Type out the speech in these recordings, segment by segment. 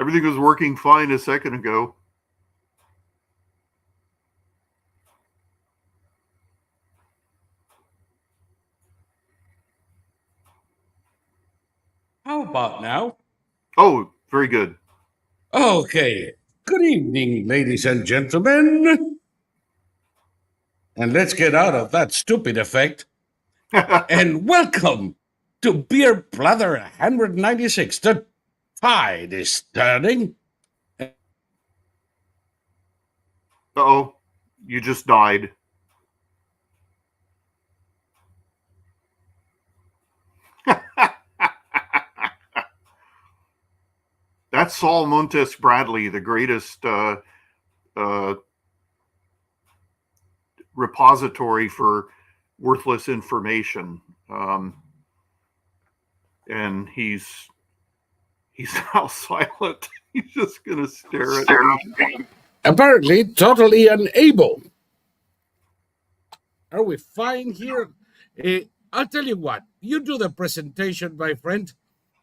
Everything was working fine a second ago. How about now? Oh, very good. Okay. Good evening, ladies and gentlemen. And let's get out of that stupid effect. And welcome to Beer Blather 196. The tide is turning. Uh-oh, you just died. That's Saul Montes-Bradley, the greatest repository for worthless information. And he's now silent. He's just going to stare at me. Apparently, totally unable. Are we fine here? I'll tell you what. You do the presentation, my friend,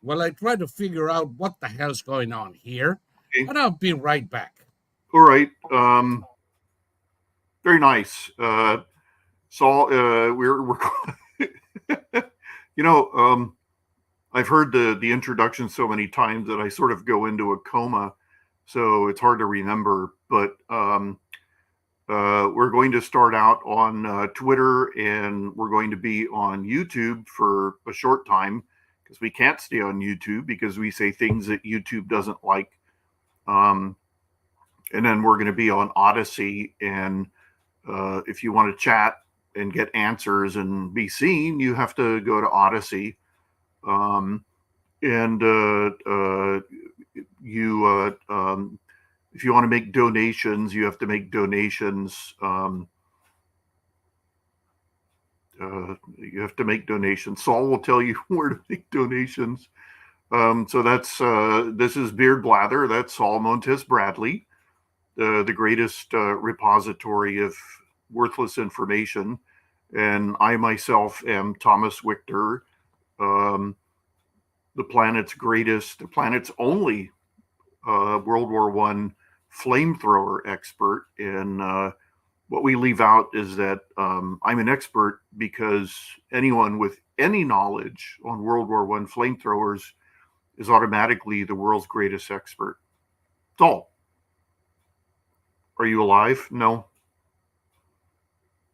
while I try to figure out what the hell's going on here. Okay. And I'll be right back. All right. Very nice. Saul, we're I've heard the introduction so many times that I sort of go into a coma, so it's hard to remember. But we're going to start out on Twitter, and we're going to be on YouTube for a short time because we can't stay on YouTube because we say things that YouTube doesn't like. And then we're going to be on Odyssey, and if you want to chat and get answers and be seen, you have to go to Odyssey. If you want to make donations, you have to make donations. You have to make donations. Saul will tell you where to make donations. So that's this is Beard Blather. That's Saul Montes-Bradley, the greatest repository of worthless information. And I myself am Thomas Wictor, the planet's only World War I flamethrower expert. And what we leave out is that I'm an expert because anyone with any knowledge on World War I flamethrowers is automatically the world's greatest expert. Saul, are you alive? No.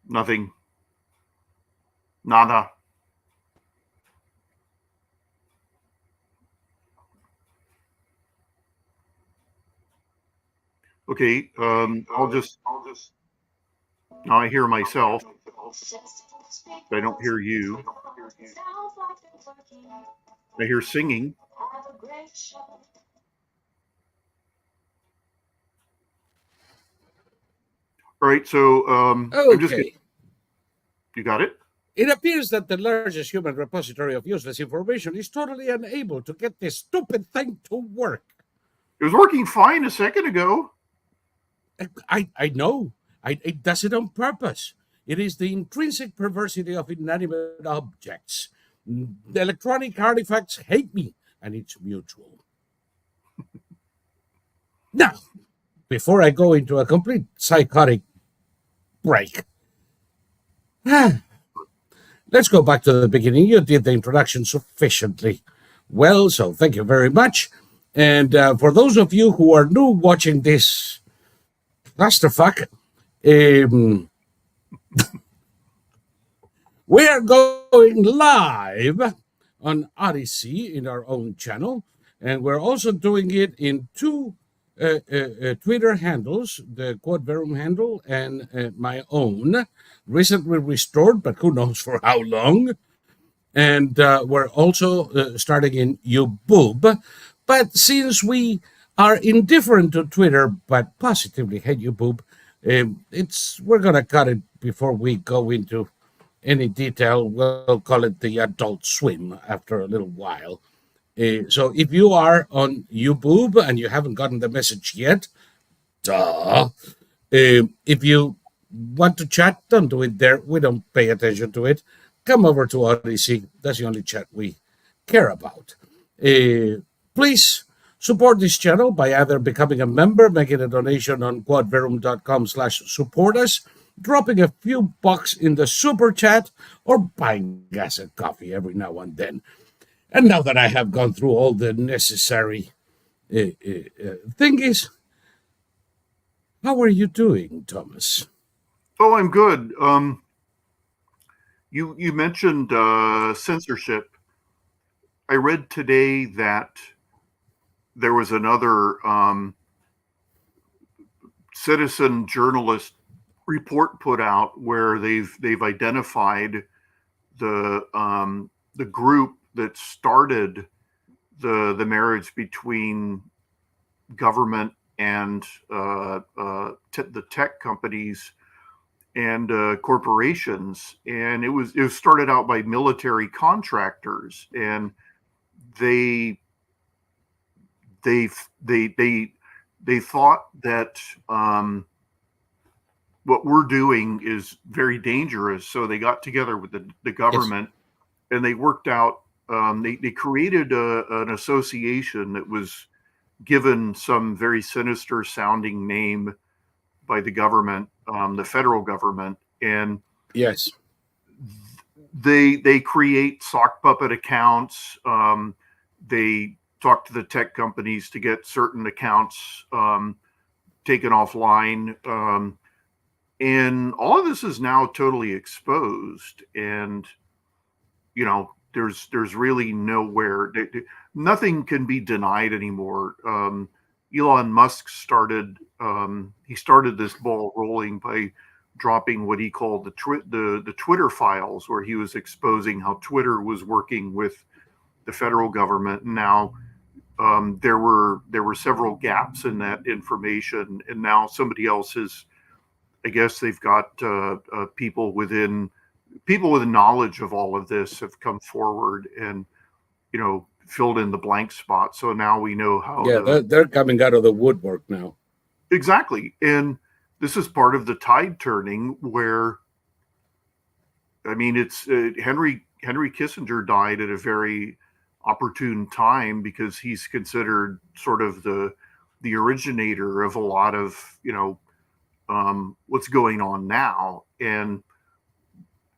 Nothing. Nada. Okay, I'll just now I hear myself. I don't hear you. I hear singing. All right, so Okay. You got it? It appears that the largest human repository of useless information is totally unable to get this stupid thing to work. It was working fine a second ago. I know. It does it on purpose. It is the intrinsic perversity of inanimate objects. The electronic artifacts hate me, and it's mutual. Now, before I go into a complete psychotic break, let's go back to the beginning. You did the introduction sufficiently well, so thank you very much. And for those of you who are new watching this clusterfuck, we are going live on Odyssey in our own channel, and we're also doing it in two Twitter handles, the Quod Verum handle and my own, recently restored, but who knows for how long. And we're also starting in YouTube. But since we are indifferent to Twitter, but positively hate YouTube, we're going to cut it before we go into any detail. We'll call it the Adult Swim after a little while. So if you are on YouTube and you haven't gotten the message yet, if you want to chat, don't do it there. We don't pay attention to it. Come over to Odyssey. That's the only chat we care about. Please Support this channel by either becoming a member, making a donation on quadverum.com/support us, dropping a few bucks in the super chat, or buying us a coffee every now and then. And now that I have gone through all the necessary thingies, how are you doing, Thomas? Oh, I'm good. You mentioned censorship. I read today that there was another citizen journalist report put out where they've identified the group that started the marriage between government and the tech companies and corporations, and it was started out by military contractors, and they they they they they thought that what we're doing is very dangerous, so they got together with the Yes. government and they worked out. They created an association that was given some very sinister sounding name by the government, the federal government, and Yes. they create sock puppet accounts. They talk to the tech companies to get certain accounts taken offline, and all of this is now totally exposed. And there's really nowhere. Nothing can be denied anymore. Elon Musk started he started this ball rolling by dropping what he called the Twitter files, where he was exposing how Twitter was working with the federal government. And now there were several gaps in that information, and now somebody else has. I guess they've got people with knowledge of all of this have come forward and filled in the blank spot. So now we know how Yeah, to they're coming out of the woodwork now. exactly. And this is part of the tide turning where, I mean, it's Henry Kissinger died at a very opportune time because he's considered sort of the originator of a lot of what's going on now. And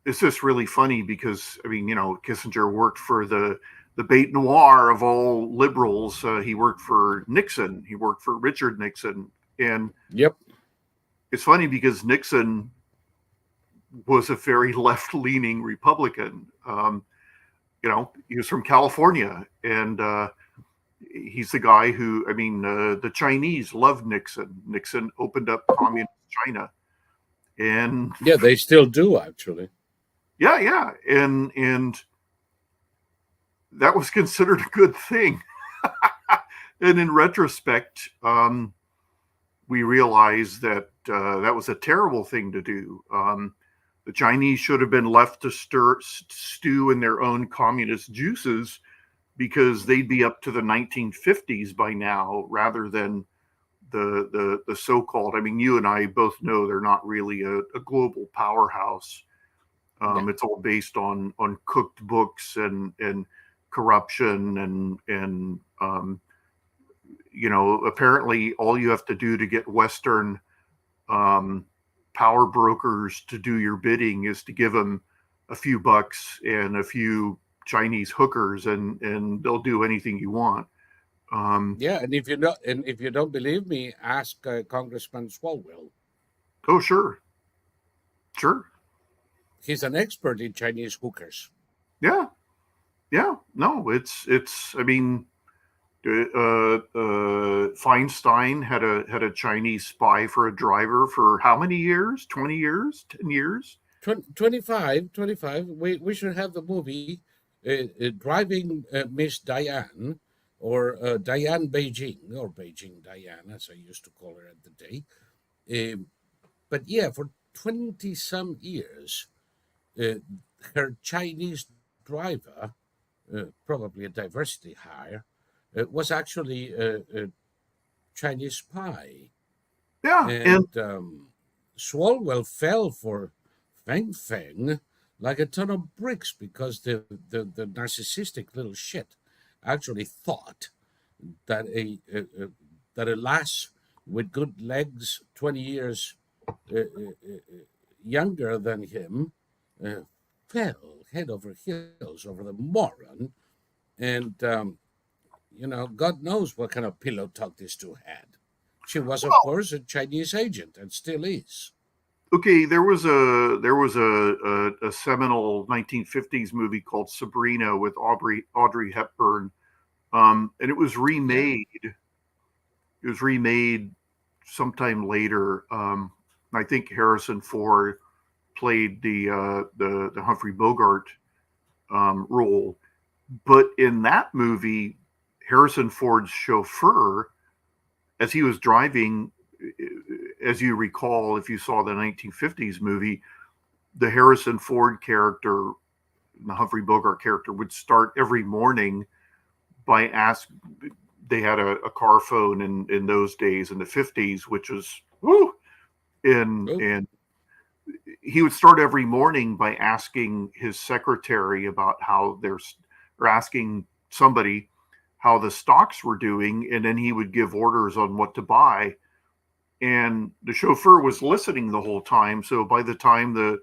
it's just really funny because I mean, Kissinger worked for the bête noir of all liberals. He worked for Nixon. He worked for Richard Nixon, and Yep. it's funny because Nixon was a very left-leaning Republican. He was from California, and he's the guy who, I mean, the Chinese loved Nixon. Nixon opened up communist China, and Yeah, they still do actually. yeah, and that was considered a good thing. And in retrospect, we realize that that was a terrible thing to do. The Chinese should have been left to stew in their own communist juices because they'd be up to the 1950s by now, rather than the so-called. I mean, you and I both know they're not really a global powerhouse. Yeah. It's all based on cooked books and corruption and apparently all you have to do to get Western power brokers to do your bidding is to give them a few bucks and a few Chinese hookers, and they'll do anything you want. Yeah, and if you don't believe me, ask Congressman Swalwell. Oh, sure. He's an expert in Chinese hookers. Yeah. No, it's. I mean, Feinstein had a Chinese spy for a driver for how many years? 20 years? 10 years? 25. We should have the movie Driving Miss Diane, or Diane Beijing, or Beijing Diane, as I used to call her at the day. But yeah, for 20 some years, uh, her Chinese driver, probably a diversity hire, was actually a Chinese spy. Yeah. And And Swalwell fell for Feng Feng like a ton of bricks because the narcissistic little shit actually thought that a lass with good legs, 20 years younger than him, uh, fell head over heels over the moron, and God knows what kind of pillow talk these two had. She was, of Well, course, a Chinese agent, and still is. okay, there was a seminal 1950s movie called Sabrina with Audrey Hepburn, and it was Yeah. remade. It was remade sometime later. I think Harrison Ford played the Humphrey Bogart role, but in that movie, Harrison Ford's chauffeur, as he was driving, as you recall, if you saw the 1950s movie, the Harrison Ford character, the Humphrey Bogart character, would start every morning by ask. They had a car phone in those days in the 50s, which was woo, Oh, and he would start every morning by asking his secretary about how there's or asking somebody how the stocks were doing, and then he would give orders on what to buy. And the chauffeur was listening the whole time. So by the time the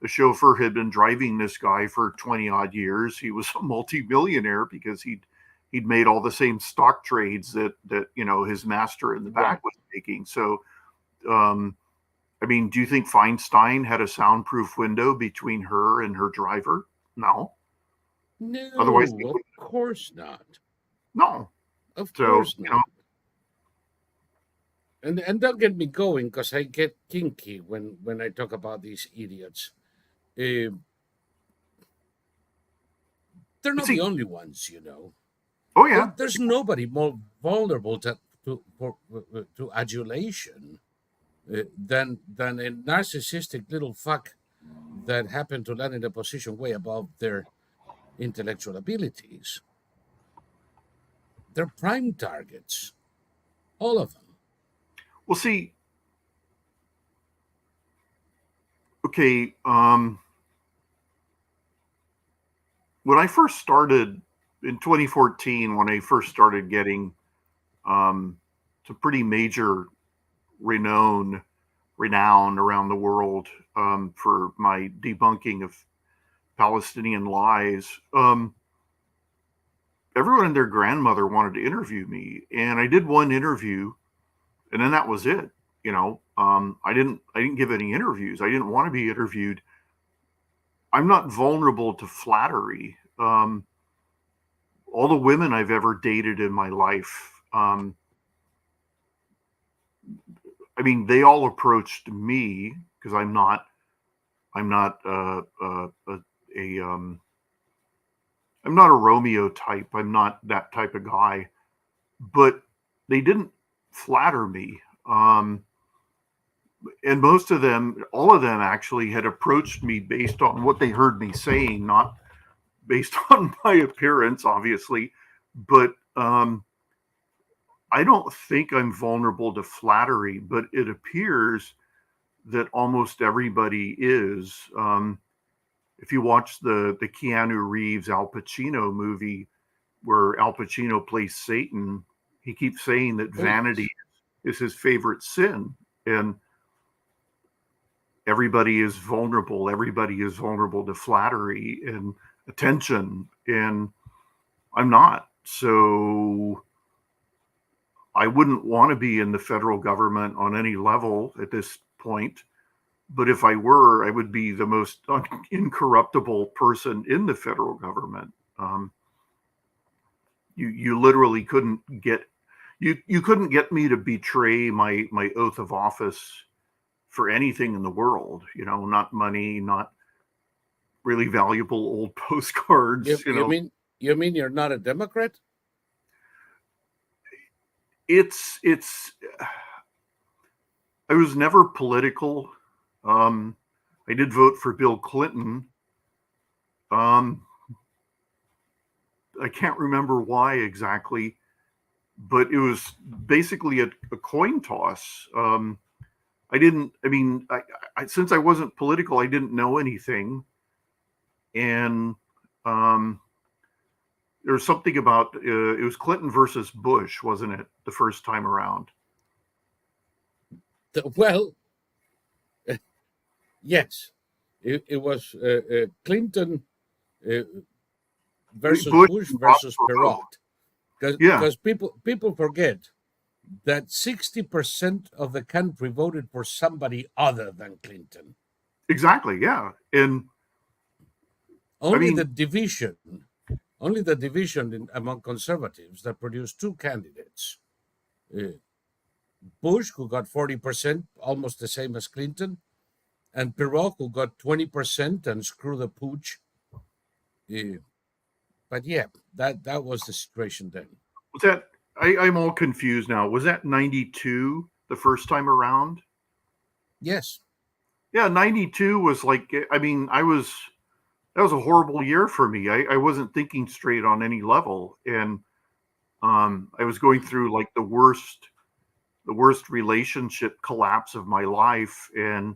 chauffeur had been driving this guy for 20 odd years, he was a multimillionaire because he'd made all the same stock trades that his master in the right. back was making. So um, I mean, do you think Feinstein had a soundproof window between her and her driver? No. Otherwise, No, of course not. no. Of So, course not. And don't get me going because I get kinky when I talk about these idiots. Uh, they're not the see, only ones. oh yeah, There's nobody more vulnerable to adulation than a narcissistic little fuck that happened to land in a position way above their intellectual abilities. They're prime targets, all of them. well, see, okay, when I first started in 2014, when I first started getting um, some pretty major renown, renown around the world for my debunking of Palestinian lies, everyone and their grandmother wanted to interview me, and I did one interview, and then that was it. I didn't give any interviews. I didn't want to be interviewed. I'm not vulnerable to flattery. All the women I've ever dated in my life, I mean, they all approached me because I'm not I'm not a Romeo type. I'm not that type of guy. But they didn't flatter me. And most of them, all of them actually had approached me based on what they heard me saying, not based on my appearance, obviously. But I don't think I'm vulnerable to flattery, but it appears that almost everybody is. If you watch the Keanu Reeves Al Pacino movie where Al Pacino plays Satan, he keeps saying that Oh, vanity yes. is his favorite sin, and everybody is vulnerable. Everybody is vulnerable to flattery and attention, and I'm not. So I wouldn't want to be in the federal government on any level at this point. But if I were, I would be the most incorruptible person in the federal government. Um, you literally couldn't get you couldn't get me to betray my oath of office for anything in the world. Not money, not really valuable old You, postcards. you mean you mean you're not a Democrat? It's I was never political. Um, I did vote for Bill Clinton. Um, I can't remember why exactly, but it was basically a coin toss. I didn't. I mean, since I wasn't political, I didn't know anything, and um, there was something about it was Clinton versus Bush, wasn't it? The first time around. Well, yes, it was Clinton uh, versus Bush Bush and Ross versus Perot. Perot, because Yeah, people forget that 60% of the country voted for somebody other than Clinton. exactly. Yeah, and I Only mean, the division, only the division among conservatives that produced two candidates, uh, Bush, who got 40%, almost the same as Clinton, and Perot, who got 20% and screw the pooch. Uh, but yeah, that was the situation then. was that? I'm all confused now. Was that 92 the first time around? Yes. Yeah, 92 was like. I mean, I was that was a horrible year for me. I wasn't thinking straight on any level, and I was going through like the worst relationship collapse of my life, and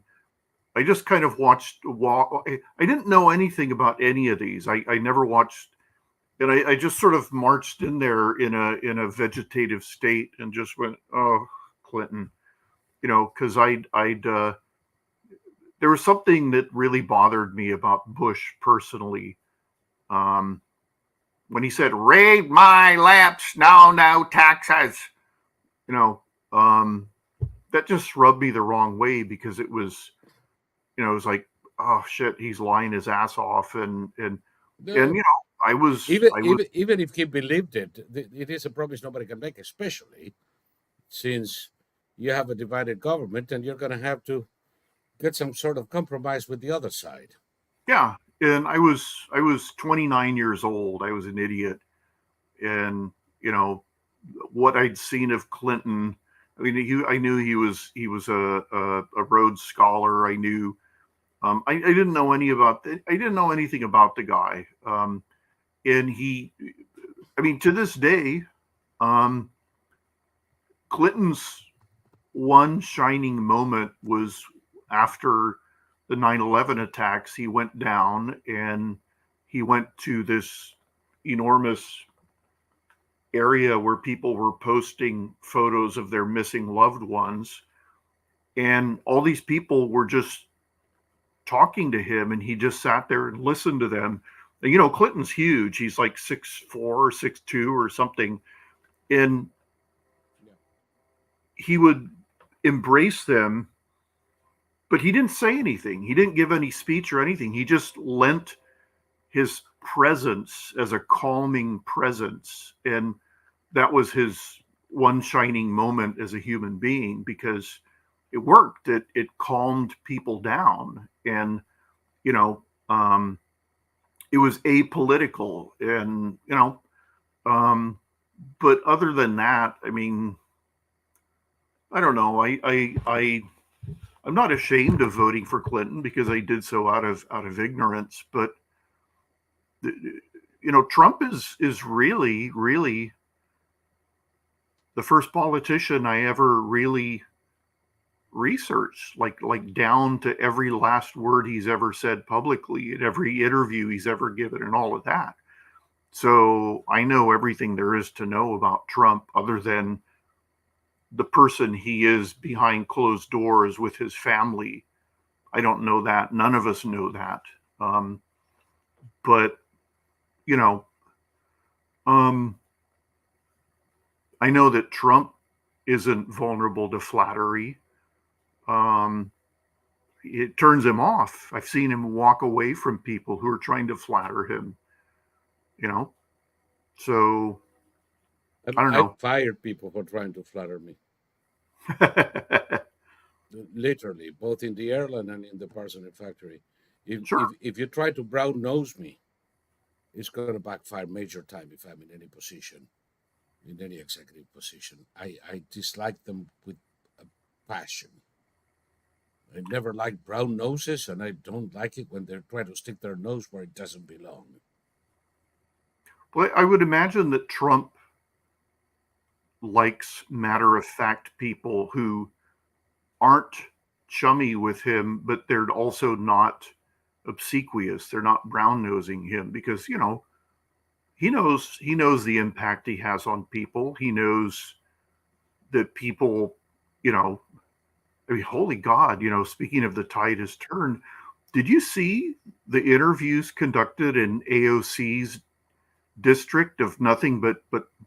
I just kind of watched. I didn't know anything about any of these. I never watched, and I just sort of marched in there in a vegetative state and just went, "Oh, Clinton," because I'd there was something that really bothered me about Bush personally. Um, when he said, "Raid my laps now, no taxes," you know, um, that just rubbed me the wrong way because it was like, oh shit, he's lying his ass off, and The, I was even if he believed it, it is a promise nobody can make, especially since you have a divided government and you're going to have to get some sort of compromise with the other side. yeah, and I was 29 years old. I was an idiot, and you know what I'd seen of Clinton. I mean, I knew he was a Rhodes Scholar. I knew I didn't know I didn't know anything about the guy. And I mean, to this day, um, Clinton's one shining moment was after the 9/11 attacks. He went down and he went to this enormous area where people were posting photos of their missing loved ones. And all these people were just talking to him, and he just sat there and listened to them. Clinton's huge. He's like 6'4" or 6'2" or something. And Yeah. he would embrace them, but he didn't say anything. He didn't give any speech or anything. He just lent his presence as a calming presence. And that was his one shining moment as a human being because it worked. It calmed people down. And, you know, it was apolitical. And, but other than that, I mean, I don't know. I'm not ashamed of voting for Clinton because I did so out of ignorance. But Trump is really the first politician I ever really researched, like down to every last word he's ever said publicly, at every interview he's ever given, and all of that. So I know everything there is to know about Trump, other than the person he is behind closed doors with his family. I don't know that. None of us know that. Um, but you know, um, I know that Trump isn't vulnerable to flattery. Um, it turns him off. I've seen him walk away from people who are trying to flatter him. You know, so I don't I've know. fired people for trying to flatter me, literally, both in the airline and in the Pasadena factory. Sure. If you try to brown nose me, it's going to backfire major time if I'm in any position, in any executive position. I dislike them with a passion. I never liked brown noses, and I don't like it when they're trying to stick their nose where it doesn't belong. Well, I would imagine that Trump likes matter of fact people who aren't chummy with him, but they're also not obsequious. They're not brown nosing him because, he knows the impact he has on people. He knows that people, you know, I mean, holy God, speaking of the tide has turned, did you see the interviews conducted in AOC's district of nothing but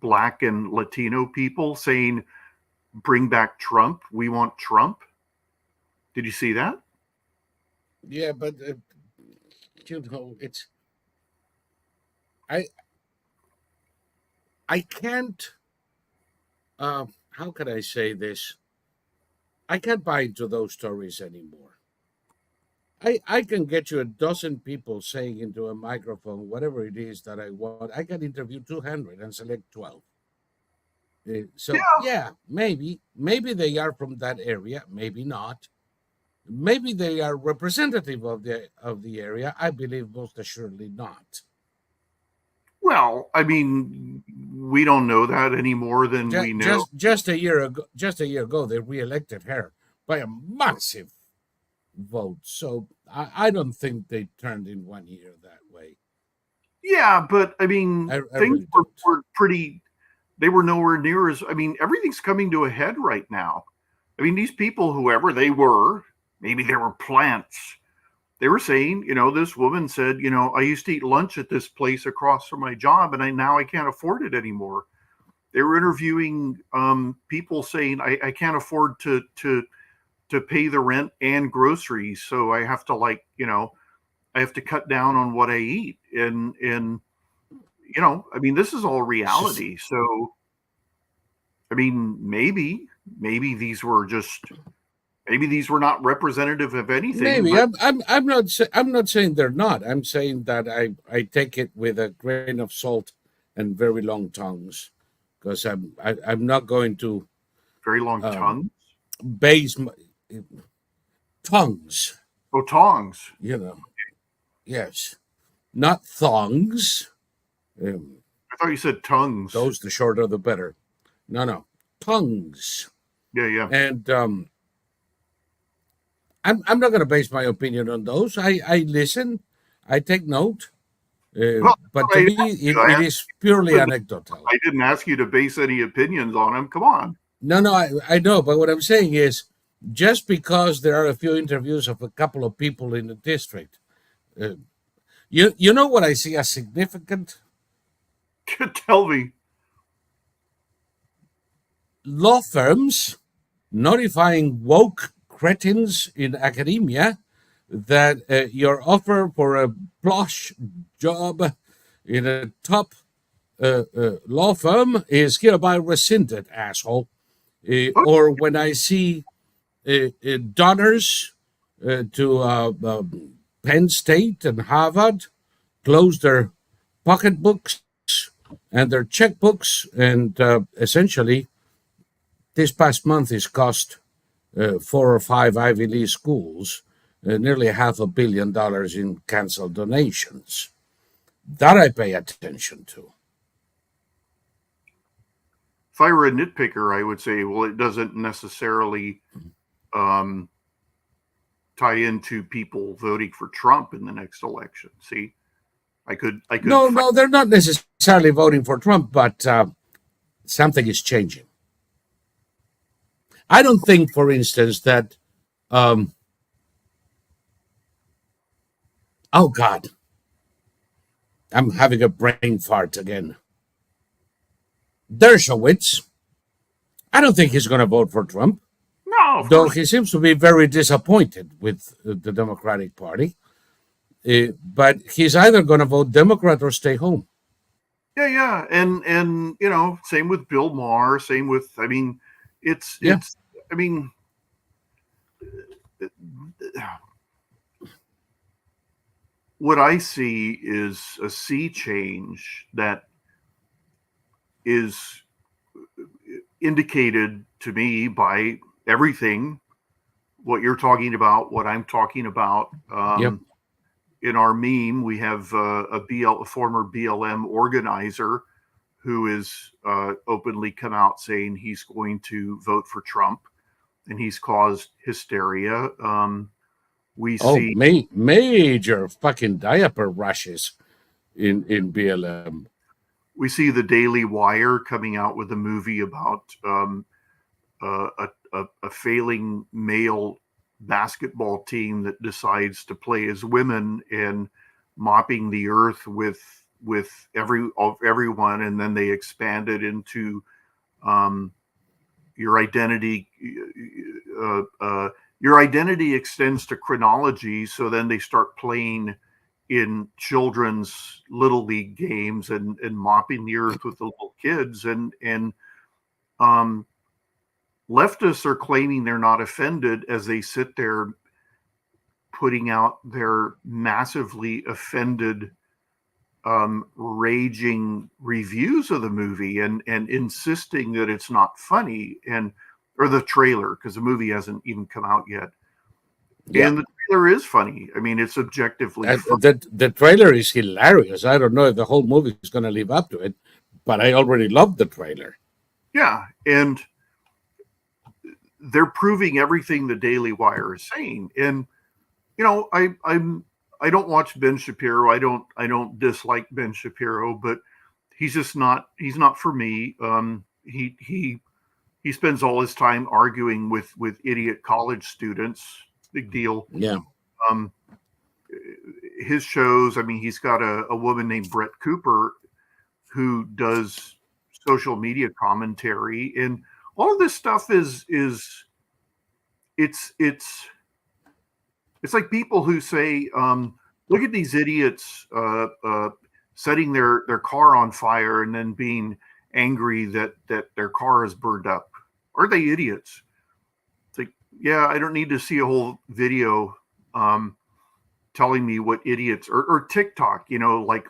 black and Latino people saying, bring back Trump, we want Trump? Did you see that? Yeah, but it's I I can't. How can I say this? I can't buy into those stories anymore. I can get you a dozen people saying into a microphone whatever it is that I want. I can interview 200 and select 12. So Yeah. yeah, maybe they are from that area, maybe not. Maybe they are representative of the area. I believe most assuredly not. Well, I mean, we don't know that any more than we know. Just a year ago, they reelected her by a massive vote. So I don't think they turned in 1 year that way. Yeah, but I mean, I things really were, don't. were pretty, they were nowhere near as, I mean, everything's coming to a head right now. I mean, these people, whoever they were, maybe they were plants. They were saying, this woman said, I used to eat lunch at this place across from my job, and now I can't afford it anymore. They were interviewing people saying, I can't afford to pay the rent and groceries, so I have to I have to cut down on what I eat, and I mean, this is all It's just reality. So I mean, maybe these were not representative of anything, maybe but I'm not saying they're not. I'm saying that I take it with a grain of salt and very long tongues, because I'm not going to very long um, tongue. base my tongues. Oh, tongs. You know, yes, not thongs. Um, I thought you said tongues. those the shorter the better. No, tongues. Yeah, yeah. And I'm not going to base my opinion on those. I listen, I take note, Well, but to I, me, it is purely anecdotal. I didn't ask you to base any opinions on them. Come on. No, I know, but what I'm saying is, just because there are a few interviews of a couple of people in the district, uh, you know what I see as significant? Tell me. Law firms notifying woke cretins in academia that your offer for a plush job in a top law firm is hereby rescinded, asshole. Oh, Or when I see donors to Penn State and Harvard close their pocketbooks and their checkbooks, and essentially, this past month has cost 4 or 5 Ivy League schools nearly $500 million in canceled donations. That I pay attention to. if I were a nitpicker, I would say, well, it doesn't necessarily um, tie into people voting for Trump in the next election. See, I could. No, they're not necessarily voting for Trump, but something is changing. I don't think, for instance, that. Um, oh God, I'm having a brain fart again. Dershowitz. I don't think he's going to vote for Trump, No, of though course. he seems to be very disappointed with the Democratic Party. But he's either going to vote Democrat or stay home. Yeah, yeah, and same with Bill Maher. Same with. I mean, it's Yeah. it's. I mean, what I see is a sea change that is indicated to me by everything what you're talking about, what I'm talking about. Yep. In our meme, we have a former BLM organizer who is openly come out saying he's going to vote for Trump, and he's caused hysteria. We Oh, see, major fucking diaper rushes in BLM. we see the Daily Wire coming out with a movie about a failing male basketball team that decides to play as women and mopping the earth with everyone, and then they expand it into um, your identity. Your identity extends to chronology, so then they start playing in children's little league games and mopping the earth with the little kids, and um, leftists are claiming they're not offended as they sit there putting out their massively offended raging reviews of the movie and insisting that it's not funny, and or the trailer, because the movie hasn't even come out yet. Yeah. And the trailer is funny. I mean, it's objectively funny. The trailer is hilarious. I don't know if the whole movie is going to live up to it, but I already love the trailer. Yeah, and they're proving everything the Daily Wire is saying. And you know, I don't watch Ben Shapiro. I don't dislike Ben Shapiro, but he's not for me. He spends all his time arguing with idiot college students. Big deal. Yeah. Um, his shows. I mean, he's got a woman named Brett Cooper who does social media commentary, and all of this stuff is it's it's it's like people who say, look at these idiots setting their car on fire and then being angry that their car is burned up. Are they idiots? It's like, yeah, I don't need to see a whole video telling me what idiots, or TikTok, you know, like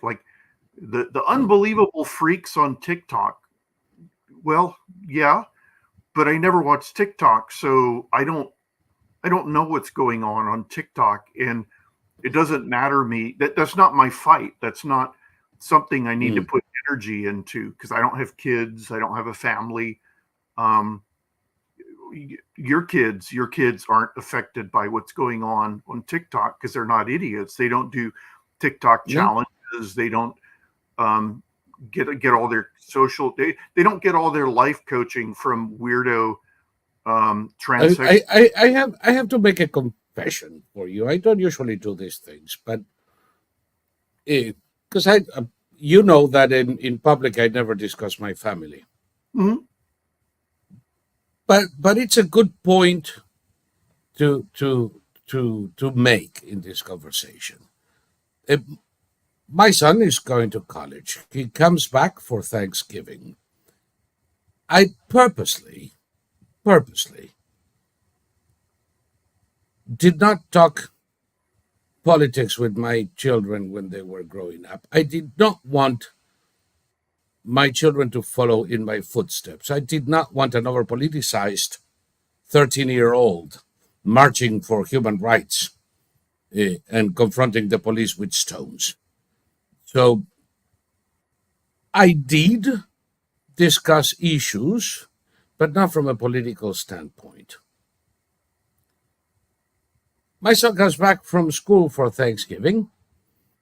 the unbelievable freaks on TikTok. Well, yeah, but I never watch TikTok, so I don't know what's going on TikTok, and it doesn't matter me. That's not my fight. That's not something I need to put energy into, because I don't have kids. I don't have a family. Your kids aren't affected by what's going on TikTok because they're not idiots. They don't do TikTok challenges. They don't get all their social. They don't get all their life coaching from weirdo transsexual. I have to make a confession for you. I don't usually do these things, but because you know that in public I never discuss my family. Mm-hmm. But it's a good point to make in this conversation. My son is going to college. He comes back for Thanksgiving. I purposely did not talk politics with my children when they were growing up. I did not want my children to follow in my footsteps. I did not want an over politicized 13-year-old marching for human rights and confronting the police with stones. So I did discuss issues, but not from a political standpoint. My son comes back from school for Thanksgiving,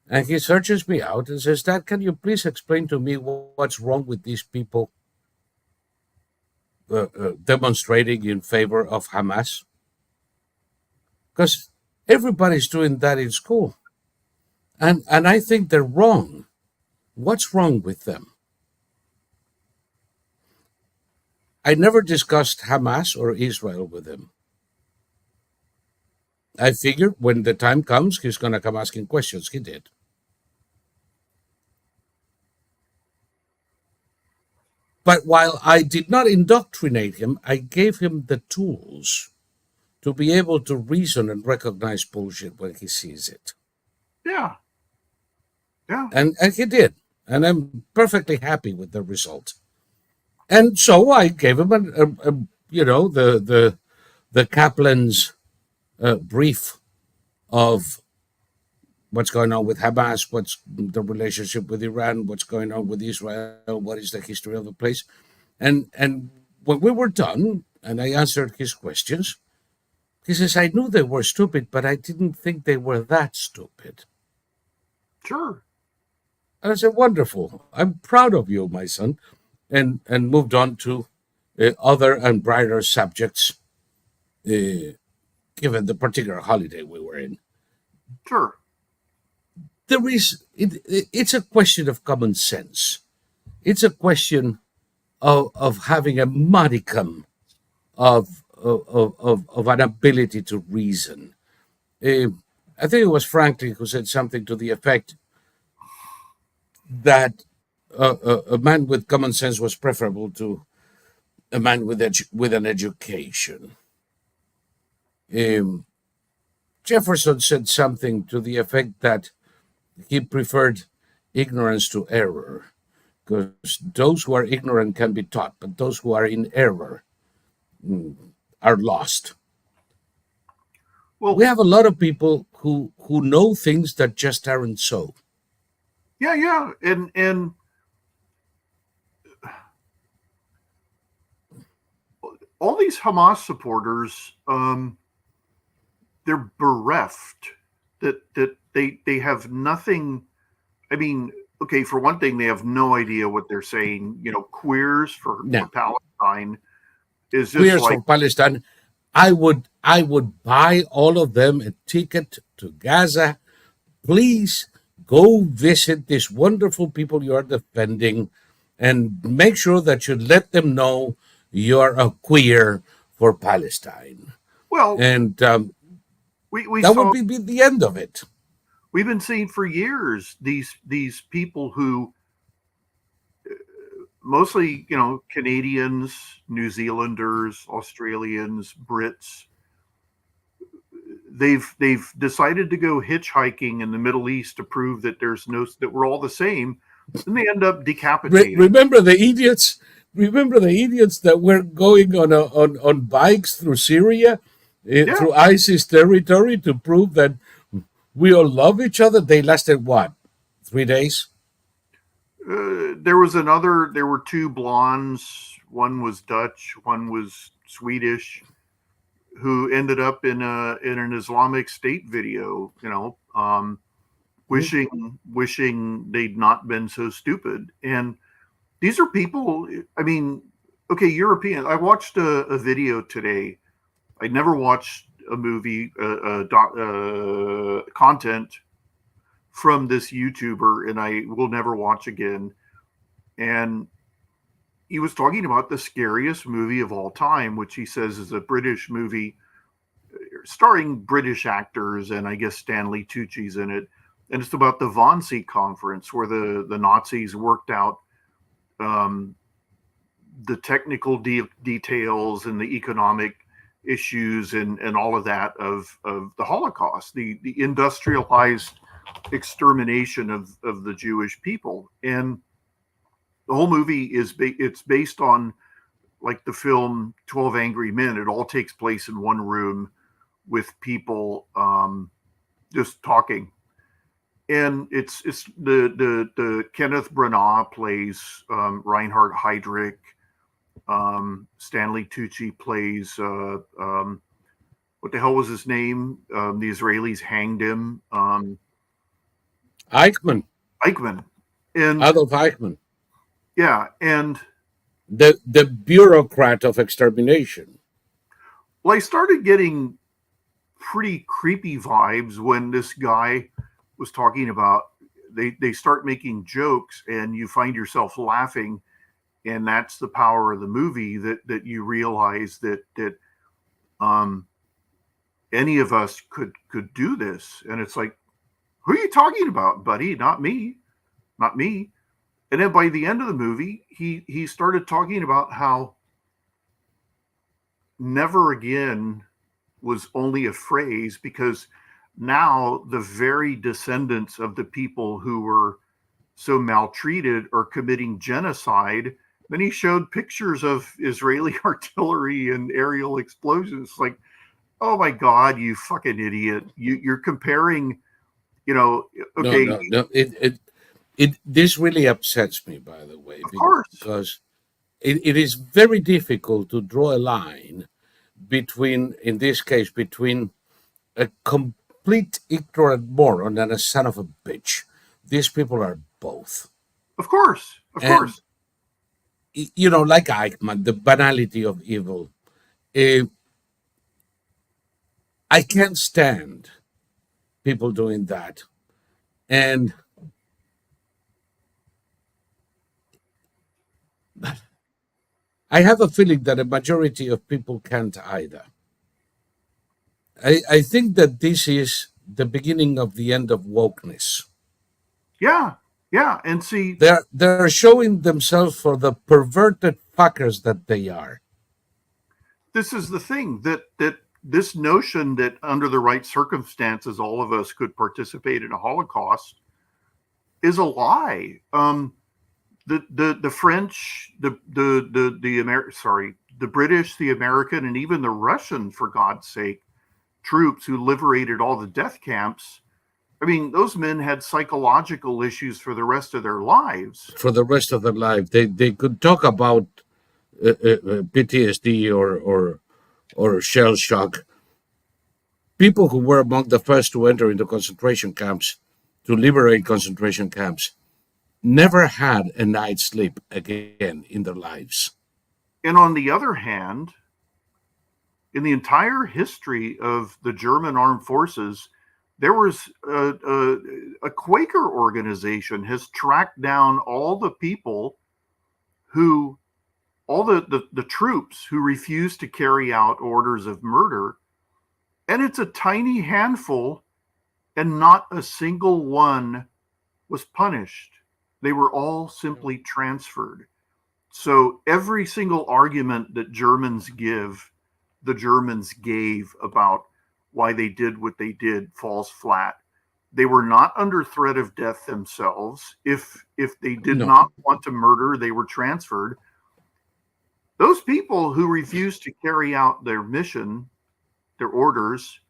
and he searches me out and says, Dad, can you please explain to me what's wrong with these people demonstrating in favor of Hamas? Because everybody's doing that in school. And I think they're wrong. What's wrong with them? I never discussed Hamas or Israel with him. I figured when the time comes, he's going to come asking questions. He did. But while I did not indoctrinate him, I gave him the tools to be able to reason and recognize bullshit when he sees it. Yeah. Yeah. And he did. And I'm perfectly happy with the result. And so I gave him the Kaplan's brief of what's going on with Hamas, what's the relationship with Iran, what's going on with Israel, what is the history of the place. And when we were done and I answered his questions, he says, I knew they were stupid, but I didn't think they were that stupid. Sure. And I said, wonderful. I'm proud of you, my son. And moved on to other and brighter subjects, given the particular holiday we were in. Sure. It's a question of common sense. It's a question of having a modicum of an ability to reason. Uh, I think it was Franklin who said something to the effect that a man with common sense was preferable to a man with an education. Um, Jefferson said something to the effect that he preferred ignorance to error, because those who are ignorant can be taught, but those who are in error are lost. Well, We have a lot of people who know things that just aren't so. yeah. And all these Hamas supporters, they're bereft. That they have nothing. I mean, okay, for one thing, they have no idea what they're saying. Queers for Now, Palestine is just queers like, for Palestine, I would buy all of them a ticket to Gaza. Please go visit these wonderful people you are defending, and make sure that you let them know you're a queer for Palestine. well, And we that would saw, be the end of it. we've been seeing for years these people who mostly, Canadians, New Zealanders, Australians, Brits. They've decided to go hitchhiking in the Middle East to prove that that we're all the same. Then they end up decapitated. Remember the idiots? Remember the idiots that were going on bikes through Syria, Yeah. through ISIS territory to prove that we all love each other? They lasted what? 3 days? There were two blondes. One was Dutch, one was Swedish, who ended up in an Islamic State video. Wishing they'd not been so stupid. And these are people. I mean, okay, European. I watched a video today. I never watched a movie, content from this YouTuber, and I will never watch again. And he was talking about the scariest movie of all time, which he says is a British movie starring British actors, and I guess Stanley Tucci's in it. And it's about the Wannsee Conference, where the Nazis worked out the technical details and the economic issues and all of that of the Holocaust, the industrialized extermination of the Jewish people. And the whole movie it's based on, like, the film 12 Angry Men. It all takes place in one room with people just talking. And it's the Kenneth Branagh plays Reinhard Heydrich. Stanley Tucci plays what the hell was his name? The Israelis hanged him. Eichmann, Eichmann. And Adolf Eichmann, yeah, and the bureaucrat of extermination. well, I started getting pretty creepy vibes when this guy was talking about they start making jokes and you find yourself laughing, and that's the power of the movie, that you realize that any of us could do this. And it's like, who are you talking about, buddy? Not me. Not me. And then by the end of the movie, he started talking about how never again was only a phrase, because now the very descendants of the people who were so maltreated are committing genocide. Then he showed pictures of Israeli artillery and aerial explosions. Like, oh my God, you fucking idiot. You're comparing, okay. No. This really upsets me, by the way, Of course. because it is very difficult to draw a line between, in this case, between a complete ignorant moron and a son of a bitch. these people are both. Of course, of And, course. like Eichmann, the banality of evil. Uh, I can't stand people doing that. And I have a feeling that a majority of people can't either. I think that this is the beginning of the end of wokeness. Yeah, yeah. And see, They're showing themselves for the perverted fuckers that they are. this is the thing that this notion that under the right circumstances all of us could participate in a Holocaust is a lie. The French, the British, the American, and even the Russian, for God's sake, troops who liberated all the death camps. I mean, those men had psychological issues for the rest of their lives. For the rest of their life, they could talk about PTSD or shell shock. People who were among the first to enter into concentration camps, to liberate concentration camps, never had a night's sleep again in their lives. And on the other hand, in the entire history of the German armed forces, there was a Quaker organization has tracked down all the people who, all the troops who refused to carry out orders of murder. And it's a tiny handful, and not a single one was punished. They were all simply transferred. So every single argument that Germans give, the Germans gave about why they did what they did falls flat. They were not under threat of death themselves. If they did not want to murder, they were transferred. Those people who refused to carry out their mission, their orders,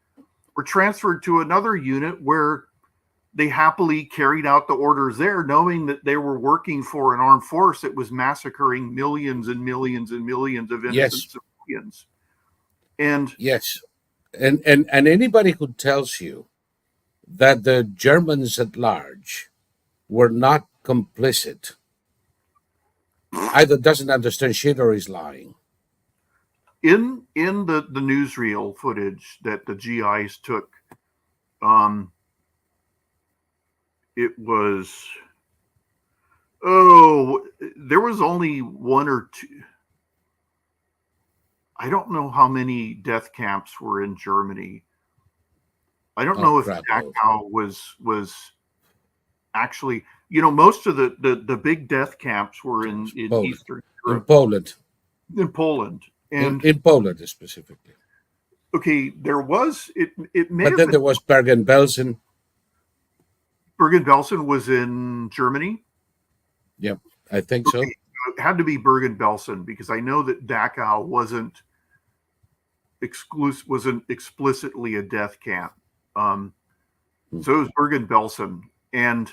were transferred to another unit where they happily carried out the orders there, knowing that they were working for an armed force that was massacring millions and millions and millions of innocent civilians. And yes, and anybody who tells you that the Germans at large were not complicit either doesn't understand shit or is lying. In the newsreel footage that the GIs took, it was there was only one or two. I don't know how many death camps were in Germany. I don't know if Dachau was actually, most of the big death camps were in Eastern Europe. In Poland. And in Poland specifically. Okay, there was it may. But then there was Bergen-Belsen. Bergen-Belsen was in Germany. Yep, I think so. It had to be Bergen-Belsen because I know that Dachau wasn't explicitly a death camp. So it was Bergen-Belsen, and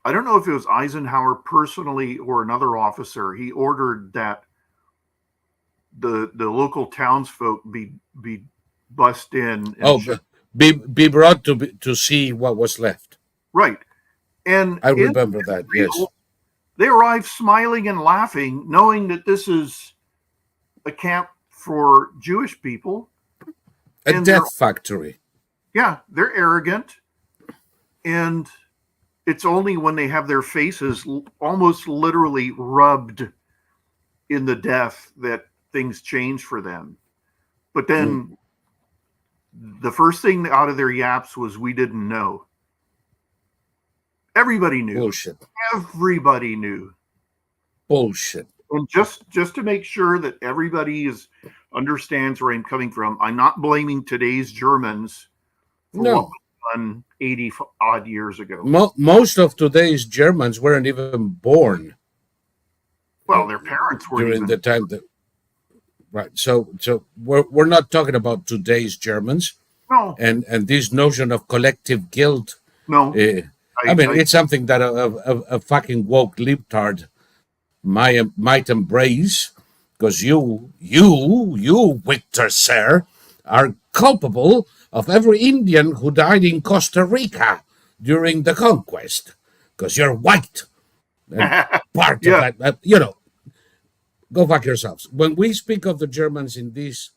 I don't know if it was Eisenhower personally or another officer. He ordered that the local townsfolk be bussed in. And be brought to see what was left. Right, and I remember that. Yes, they arrived smiling and laughing, knowing that this is a camp for Jewish people. A death factory. Yeah, they're arrogant, and it's only when they have their faces almost literally rubbed in the death that things change for them. But then the first thing out of their yaps was, "We didn't know." Everybody knew. Bullshit. Everybody knew. Bullshit. And just to make sure that everybody understands where I'm coming from, I'm not blaming today's Germans for what was done 80 odd years ago. Most of today's Germans weren't even born. Well, their parents were during the time that. Right. So we're not talking about today's Germans. No. And this notion of collective guilt. No. It's something that a fucking woke libtard might embrace, because you, Wictor, sir, are culpable of every Indian who died in Costa Rica during the conquest, because you're white and part of Yeah, that. Go fuck yourselves. When we speak of the Germans in this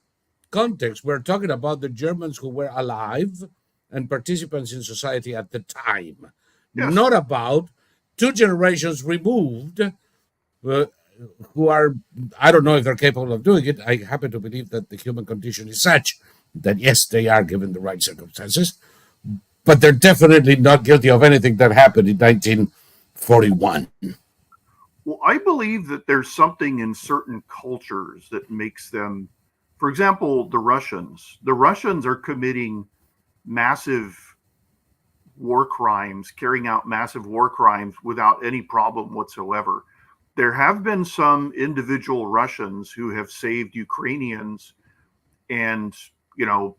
context, we're talking about the Germans who were alive and participants in society at the time, yes. not about 2 generations removed, uh, who are, I don't know if they're capable of doing it. I happen to believe that the human condition is such that, yes, they are given the right circumstances, but they're definitely not guilty of anything that happened in 1941. Well, I believe that there's something in certain cultures that makes them, for example, the Russians. The Russians are committing massive war crimes, carrying out massive war crimes without any problem whatsoever. There have been some individual Russians who have saved Ukrainians and,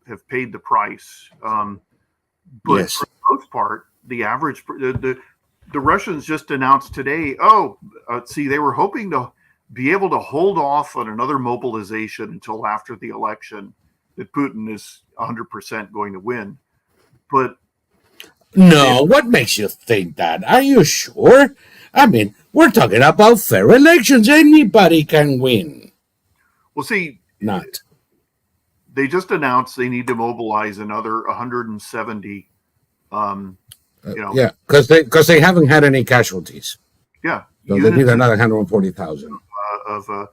have paid the price. But Yes. for the most part, the average, the Russians just announced today, see, they were hoping to be able to hold off on another mobilization until after the election, that Putin is 100% going to win. But they, No, what makes you think that? Are you sure? I mean, we're talking about fair elections. Anybody can win. well, see, Not. they just announced they need to mobilize another 170. Yeah, because they haven't had any casualties. Yeah, So they need units another 140,000. of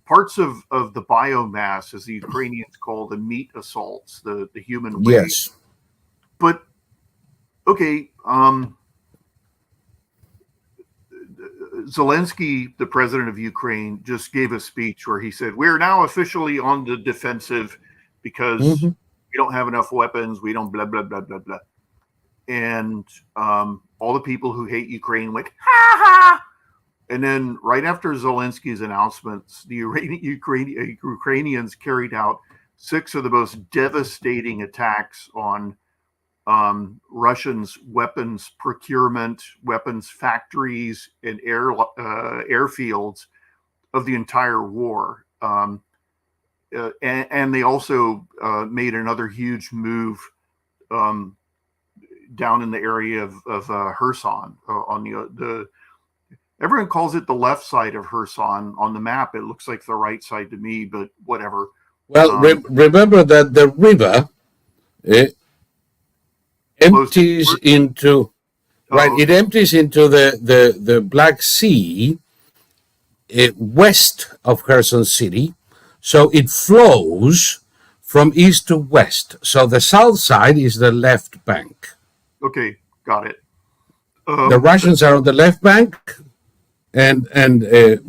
parts of the biomass, as the Ukrainians call the meat assaults, the human waste. Yes. But okay, Zelensky, the president of Ukraine, just gave a speech where he said, "We're now officially on the defensive because we don't have enough weapons. We don't blah blah blah blah blah." And all the people who hate Ukraine went ha ha. And then right after Zelensky's announcements, the Ukrainians carried out 6 of the most devastating attacks on Russians' weapons procurement, weapons factories, and airfields of the entire war. And they also made another huge move down in the area of Kherson on the everyone calls it the left side of Kherson on the map. It looks like the right side to me, but whatever. Well, remember that the river empties into it empties into the Black Sea west of Kherson City, so it flows from east to west. So the south side is the left bank. Okay, got it. The Russians are on the left bank, and the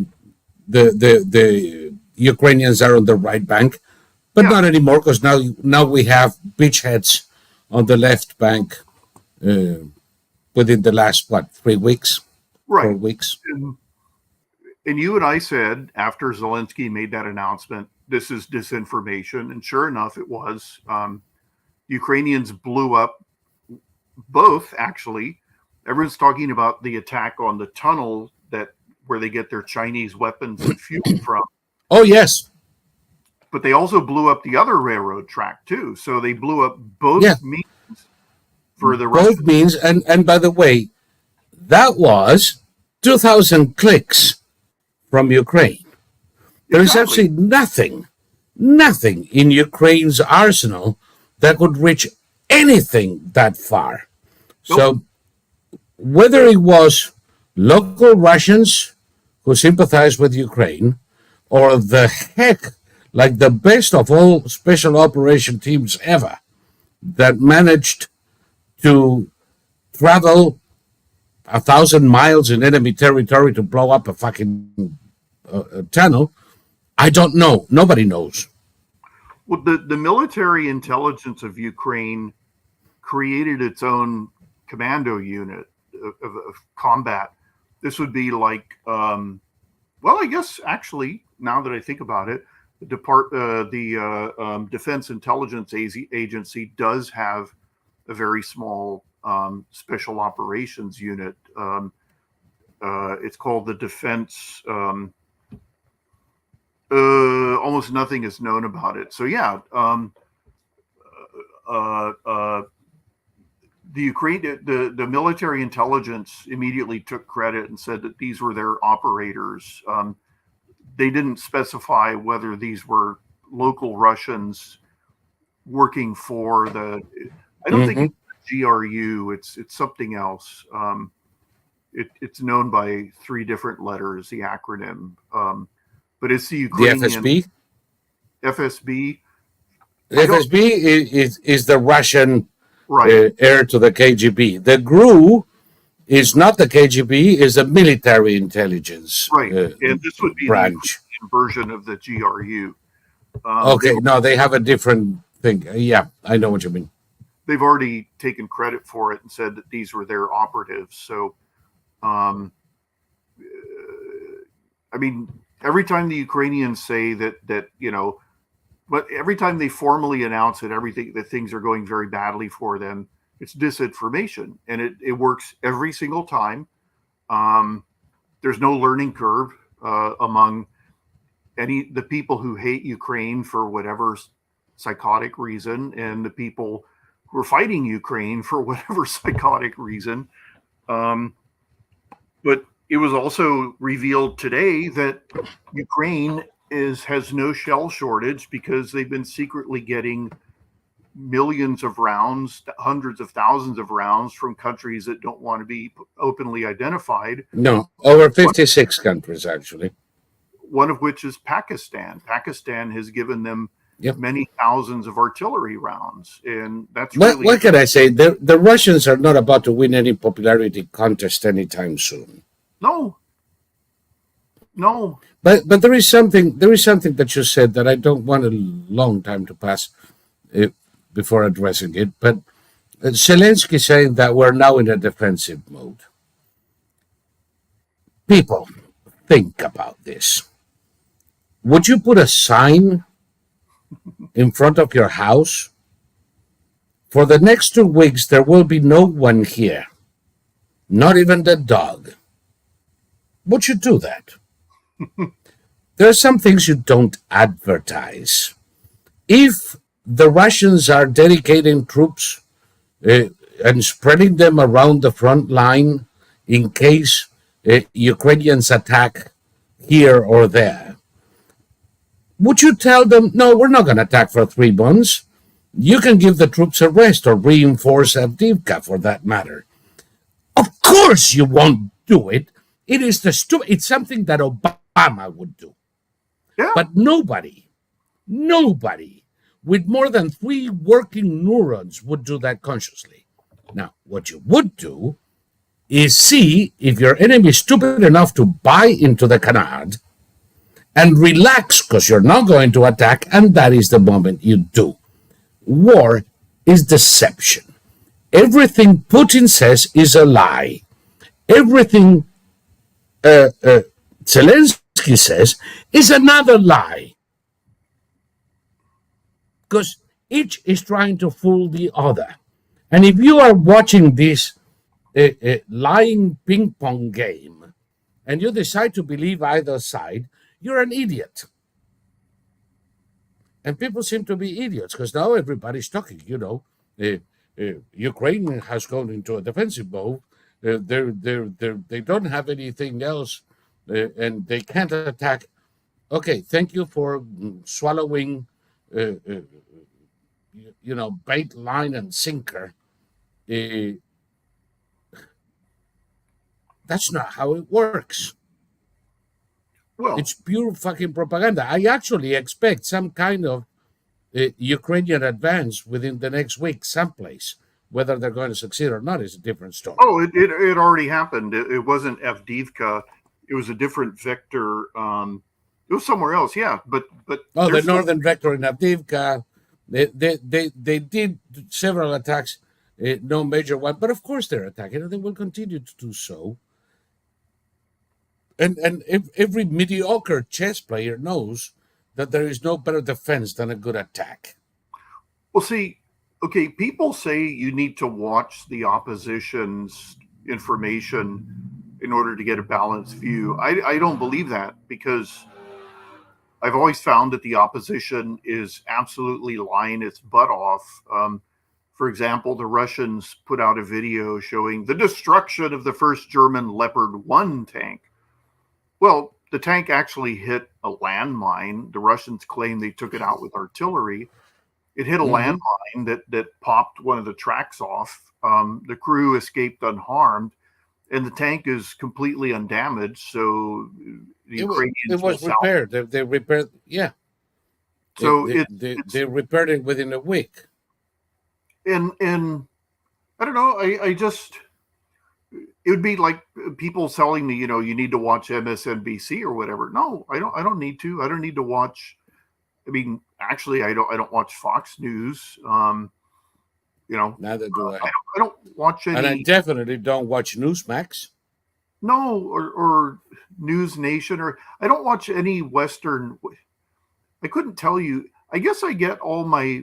Ukrainians are on the right bank, but not anymore, because now we have beachheads on the left bank within the last 3 weeks, right. 4 weeks. And you and I said after Zelensky made that announcement, this is disinformation, and sure enough, it was. Ukrainians blew up both, actually. Everyone's talking about the attack on the tunnel where they get their Chinese weapons and fuel from. Oh, yes. But they also blew up the other railroad track, too. So they blew up both means for the Russians. Both means, and by the way, that was 2,000 clicks from Ukraine. There is absolutely nothing in Ukraine's arsenal that could reach anything that far. Nope. So whether it was local Russians who sympathize with Ukraine, or the best of all special operation teams ever that managed to travel 1,000 miles in enemy territory to blow up a fucking tunnel, I don't know. Nobody knows. Well, the military intelligence of Ukraine created its own commando unit of combat. This would be like, I guess actually, now that I think about it, the Defense Intelligence Agency does have a very small special operations unit. It's called the Defense. Almost nothing is known about it. So yeah, the Ukraine, the military intelligence immediately took credit and said that these were their operators. They didn't specify whether these were local Russians working for the. I don't think Mm-hmm. it's GRU. It's something else. It's known by three different letters, the acronym. But it's the The Ukrainian FSB. FSB. The I don't FSB is the Russian right, heir to the KGB. The GRU is not the KGB; is a military intelligence right, and this would be the branch. Ukrainian version of the GRU. Okay, no, they have a different thing. Yeah, I know what you mean. They've already taken credit for it and said that these were their operatives. So, um, I mean, every time the Ukrainians say that but every time they formally announce that things are going very badly for them, it's disinformation, and it works every single time. Um, there's no learning curve among the people who hate Ukraine for whatever psychotic reason, and the people who are fighting Ukraine for whatever psychotic reason. Um, but it was also revealed today that Ukraine has no shell shortage because they've been secretly getting millions of rounds, hundreds of thousands of rounds from countries that don't want to be openly identified. No, over 56 countries actually. One of which is Pakistan. Pakistan has given them Yep. many thousands of artillery rounds, and that's What, really what can I say? The Russians are not about to win any popularity contest anytime soon. no. But there is something that you said that I don't want a long time to pass before addressing it. But Zelensky saying that we're now in a defensive mode. People, think about this. Would you put a sign in front of your house? For the next 2 weeks, there will be no one here, not even the dog. Would you do that? There are some things you don't advertise. If the Russians are dedicating troops and spreading them around the front line in case Ukrainians attack here or there, would you tell them, no, we're not going to attack for 3 months? You can give the troops a rest or reinforce Avdiivka for that matter. Of course you won't do it. It is it's something that Obama would do. Yeah. But nobody with more than 3 working neurons would do that consciously. Now, what you would do is see if your enemy is stupid enough to buy into the canard and relax because you're not going to attack, and that is the moment you do. War is deception. Everything Putin says is a lie. Everything Zelensky says is another lie. Because each is trying to fool the other. And if you are watching this lying ping pong game and you decide to believe either side, you're an idiot. And people seem to be idiots because now everybody's talking, Ukraine has gone into a defensive mode. They don't have anything else and they can't attack. Okay, thank you for swallowing, bait, line, and sinker. That's not how it works. Well, It's pure fucking propaganda. I actually expect some kind of Ukrainian advance within the next week, someplace. Whether they're going to succeed or not is a different story. oh, it already happened. It wasn't Avdiivka. It was a different vector. It was somewhere else. Yeah, but the northern vector in Avdiivka. They did several attacks, no major one, but of course they're attacking, and they will continue to do so. And every mediocre chess player knows that there is no better defense than a good attack. Well, see, okay, people say you need to watch the opposition's information in order to get a balanced view. I don't believe that because I've always found that the opposition is absolutely lying its butt off. For example, the Russians put out a video showing the destruction of the first German Leopard 1 tank. Well, the tank actually hit a landmine. The Russians claim they took it out with artillery. It hit a landmine that popped one of the tracks off. The crew escaped unharmed, and the tank is completely undamaged. So the It Ukrainians will was repaired. They repaired. Yeah, So they repaired it within a week. And I don't know. I just, it would be like people telling me, you need to watch MSNBC or whatever. No, I don't. I don't need to. I don't need to watch. I mean, actually, I don't watch Fox News. Neither do I. I don't watch any. And I definitely don't watch Newsmax. No, or News Nation, or I don't watch any Western. I couldn't tell you. I guess I get all my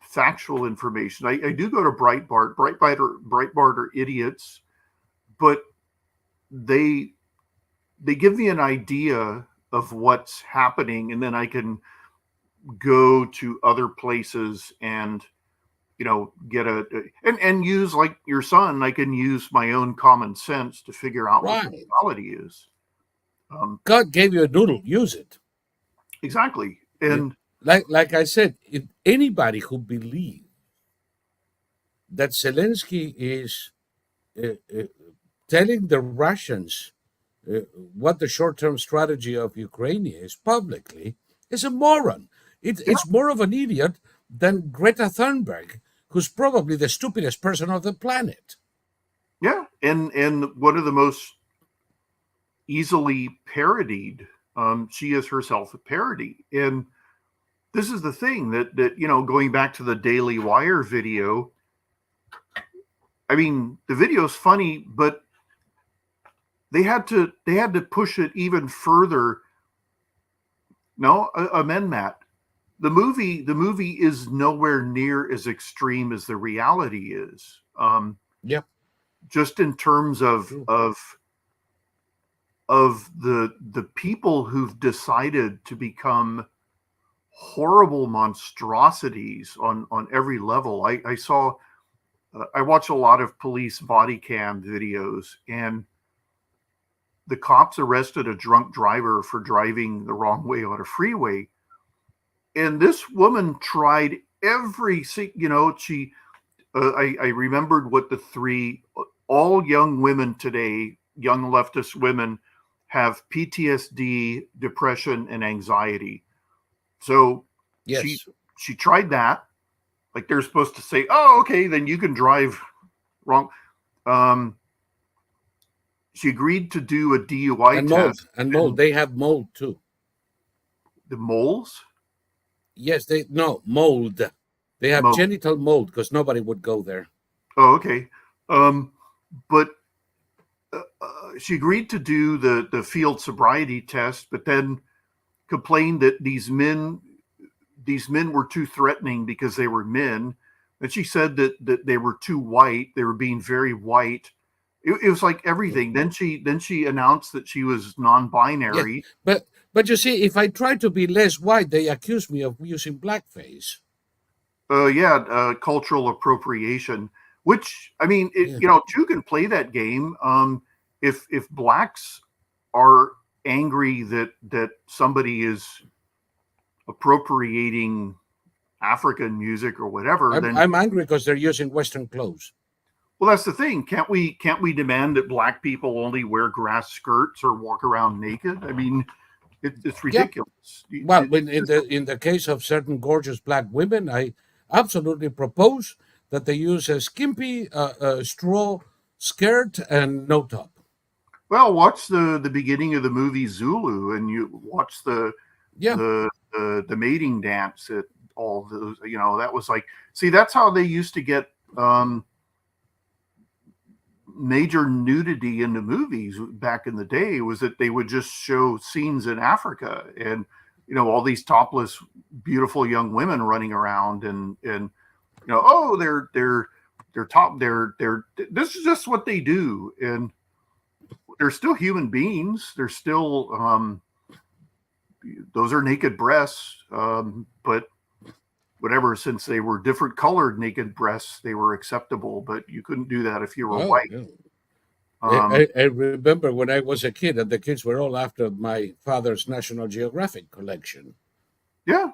factual information. I do go to Breitbart. Breitbart are idiots, but they give me an idea of what's happening, and then I can go to other places and get and use, like your son. I can use my own common sense to figure out what the reality is. God gave you a doodle. Use it. Exactly. And like I said, if anybody who believes that Zelensky is telling the Russians what the short-term strategy of Ukraine is publicly is a moron. It's more of an idiot than Greta Thunberg, who's probably the stupidest person on the planet. Yeah, and one of the most easily parodied. She is herself a parody, and this is the thing that going back to the Daily Wire video. I mean, the video's funny, but they had to push it even further. No, amend that. The movie is nowhere near as extreme as the reality is. Yep. Just in terms of the people who've decided to become horrible monstrosities on every level. I saw. I watch a lot of police body cam videos, and the cops arrested a drunk driver for driving the wrong way on a freeway. And this woman tried every, she, I remembered what the three, all young women today, young leftist women, have PTSD, depression, and anxiety. So yes. she tried that. Like they're supposed to say, oh, okay, then you can drive wrong. She agreed to do a DUI test. Mold. They have mold too. The moles? Yes, mold. They have genital mold because nobody would go there. Oh, okay. But she agreed to do the field sobriety test, but then complained that these men were too threatening because they were men. And she said that they were too white. They were being very white. It was like everything. Then she announced that she was non-binary. Yeah, but you see, if I try to be less white, they accuse me of using blackface. Cultural appropriation. Which, I mean, two can play that game. If blacks are angry that somebody is appropriating African music or whatever, I'm angry because they're using Western clothes. Well, that's the thing. Can't we demand that black people only wear grass skirts or walk around naked? I mean, it's ridiculous. Yep. Well, in the case of certain gorgeous black women, I absolutely propose that they use a skimpy straw skirt and no top. Well, watch the beginning of the movie Zulu, and you watch the mating dance at all those. That was like, see, that's how they used to get major nudity in the movies back in the day, was that they would just show scenes in Africa and all these topless beautiful young women running around and they're this is just what they do, and they're still human beings. They're still those are naked breasts, but whatever, since they were different colored naked breasts, they were acceptable, but you couldn't do that if you were Oh, white. yeah. Um, I remember when I was a kid, and the kids were all after my father's National Geographic collection. yeah,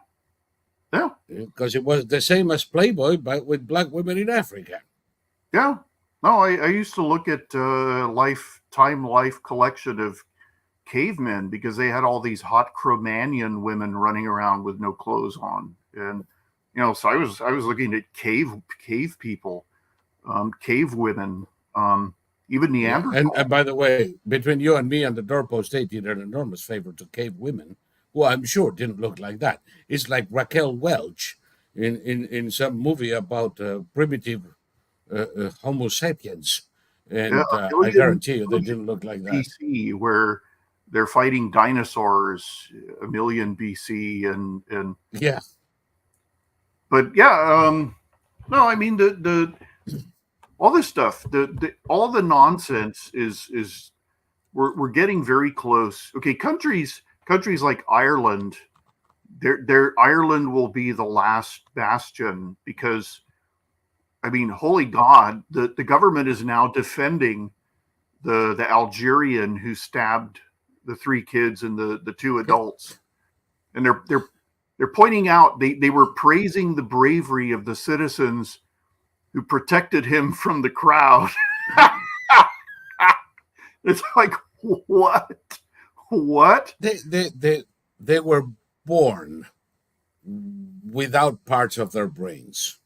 yeah, Because it was the same as Playboy, but with black women in Africa. yeah. No, I used to look at Life collection of cavemen because they had all these hot Cro-Magnon women running around with no clothes on, and so I was looking at cave people, cave women, even Yeah, Neanderthal. and by the way, between you and me and the doorpost, they did an enormous favor to cave women, who I'm sure didn't look like that. It's like Raquel Welch in some movie about primitive Homo sapiens, Yeah, and a I million, guarantee you they million didn't look like that. BC, where they're fighting dinosaurs a million BC, and Yeah, but yeah, no, I mean the all this stuff, the all the nonsense is we're getting very close. Okay, countries like Ireland, their Ireland will be the last bastion because I mean, holy God, the government is now defending the Algerian who stabbed the three kids and the two adults, and they're pointing out they were praising the bravery of the citizens who protected him from the crowd. It's like what? they were born without parts of their brains.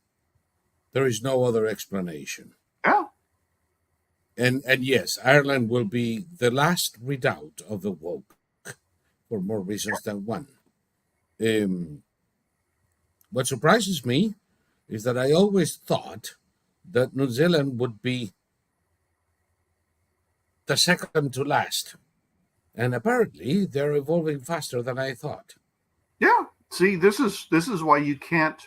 There is no other explanation. Yeah, And yes, Ireland will be the last redoubt of the woke for more reasons than one. Um, what surprises me is that I always thought that New Zealand would be the second to last. And apparently they're evolving faster than I thought. yeah. See, this is why you can't.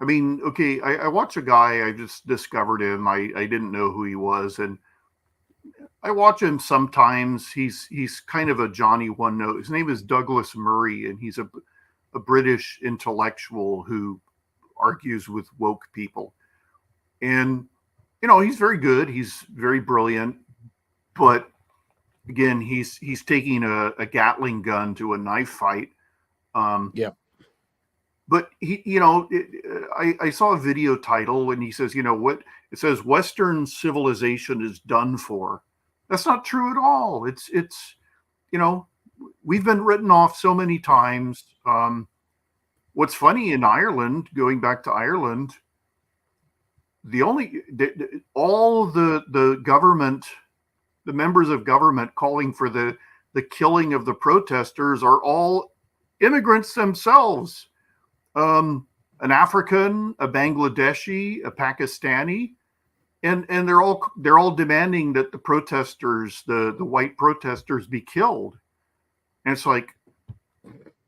I mean, okay, I watch a guy. I just discovered him. I didn't know who he was, and I watch him sometimes. He's kind of a Johnny One Note. His name is Douglas Murray, and he's a British intellectual who argues with woke people. And he's very good. He's very brilliant, but again, he's taking a Gatling gun to a knife fight. Um, Yeah. but I saw a video title and he says, what it says, Western civilization is done for. That's not true at all. It's you know, we've been written off so many times. What's funny in Ireland, going back to Ireland, all the government, the members of government calling for the killing of the protesters are all immigrants themselves. An African, a Bangladeshi, a Pakistani, and they're all demanding that the protesters, the white protesters, be killed. And it's like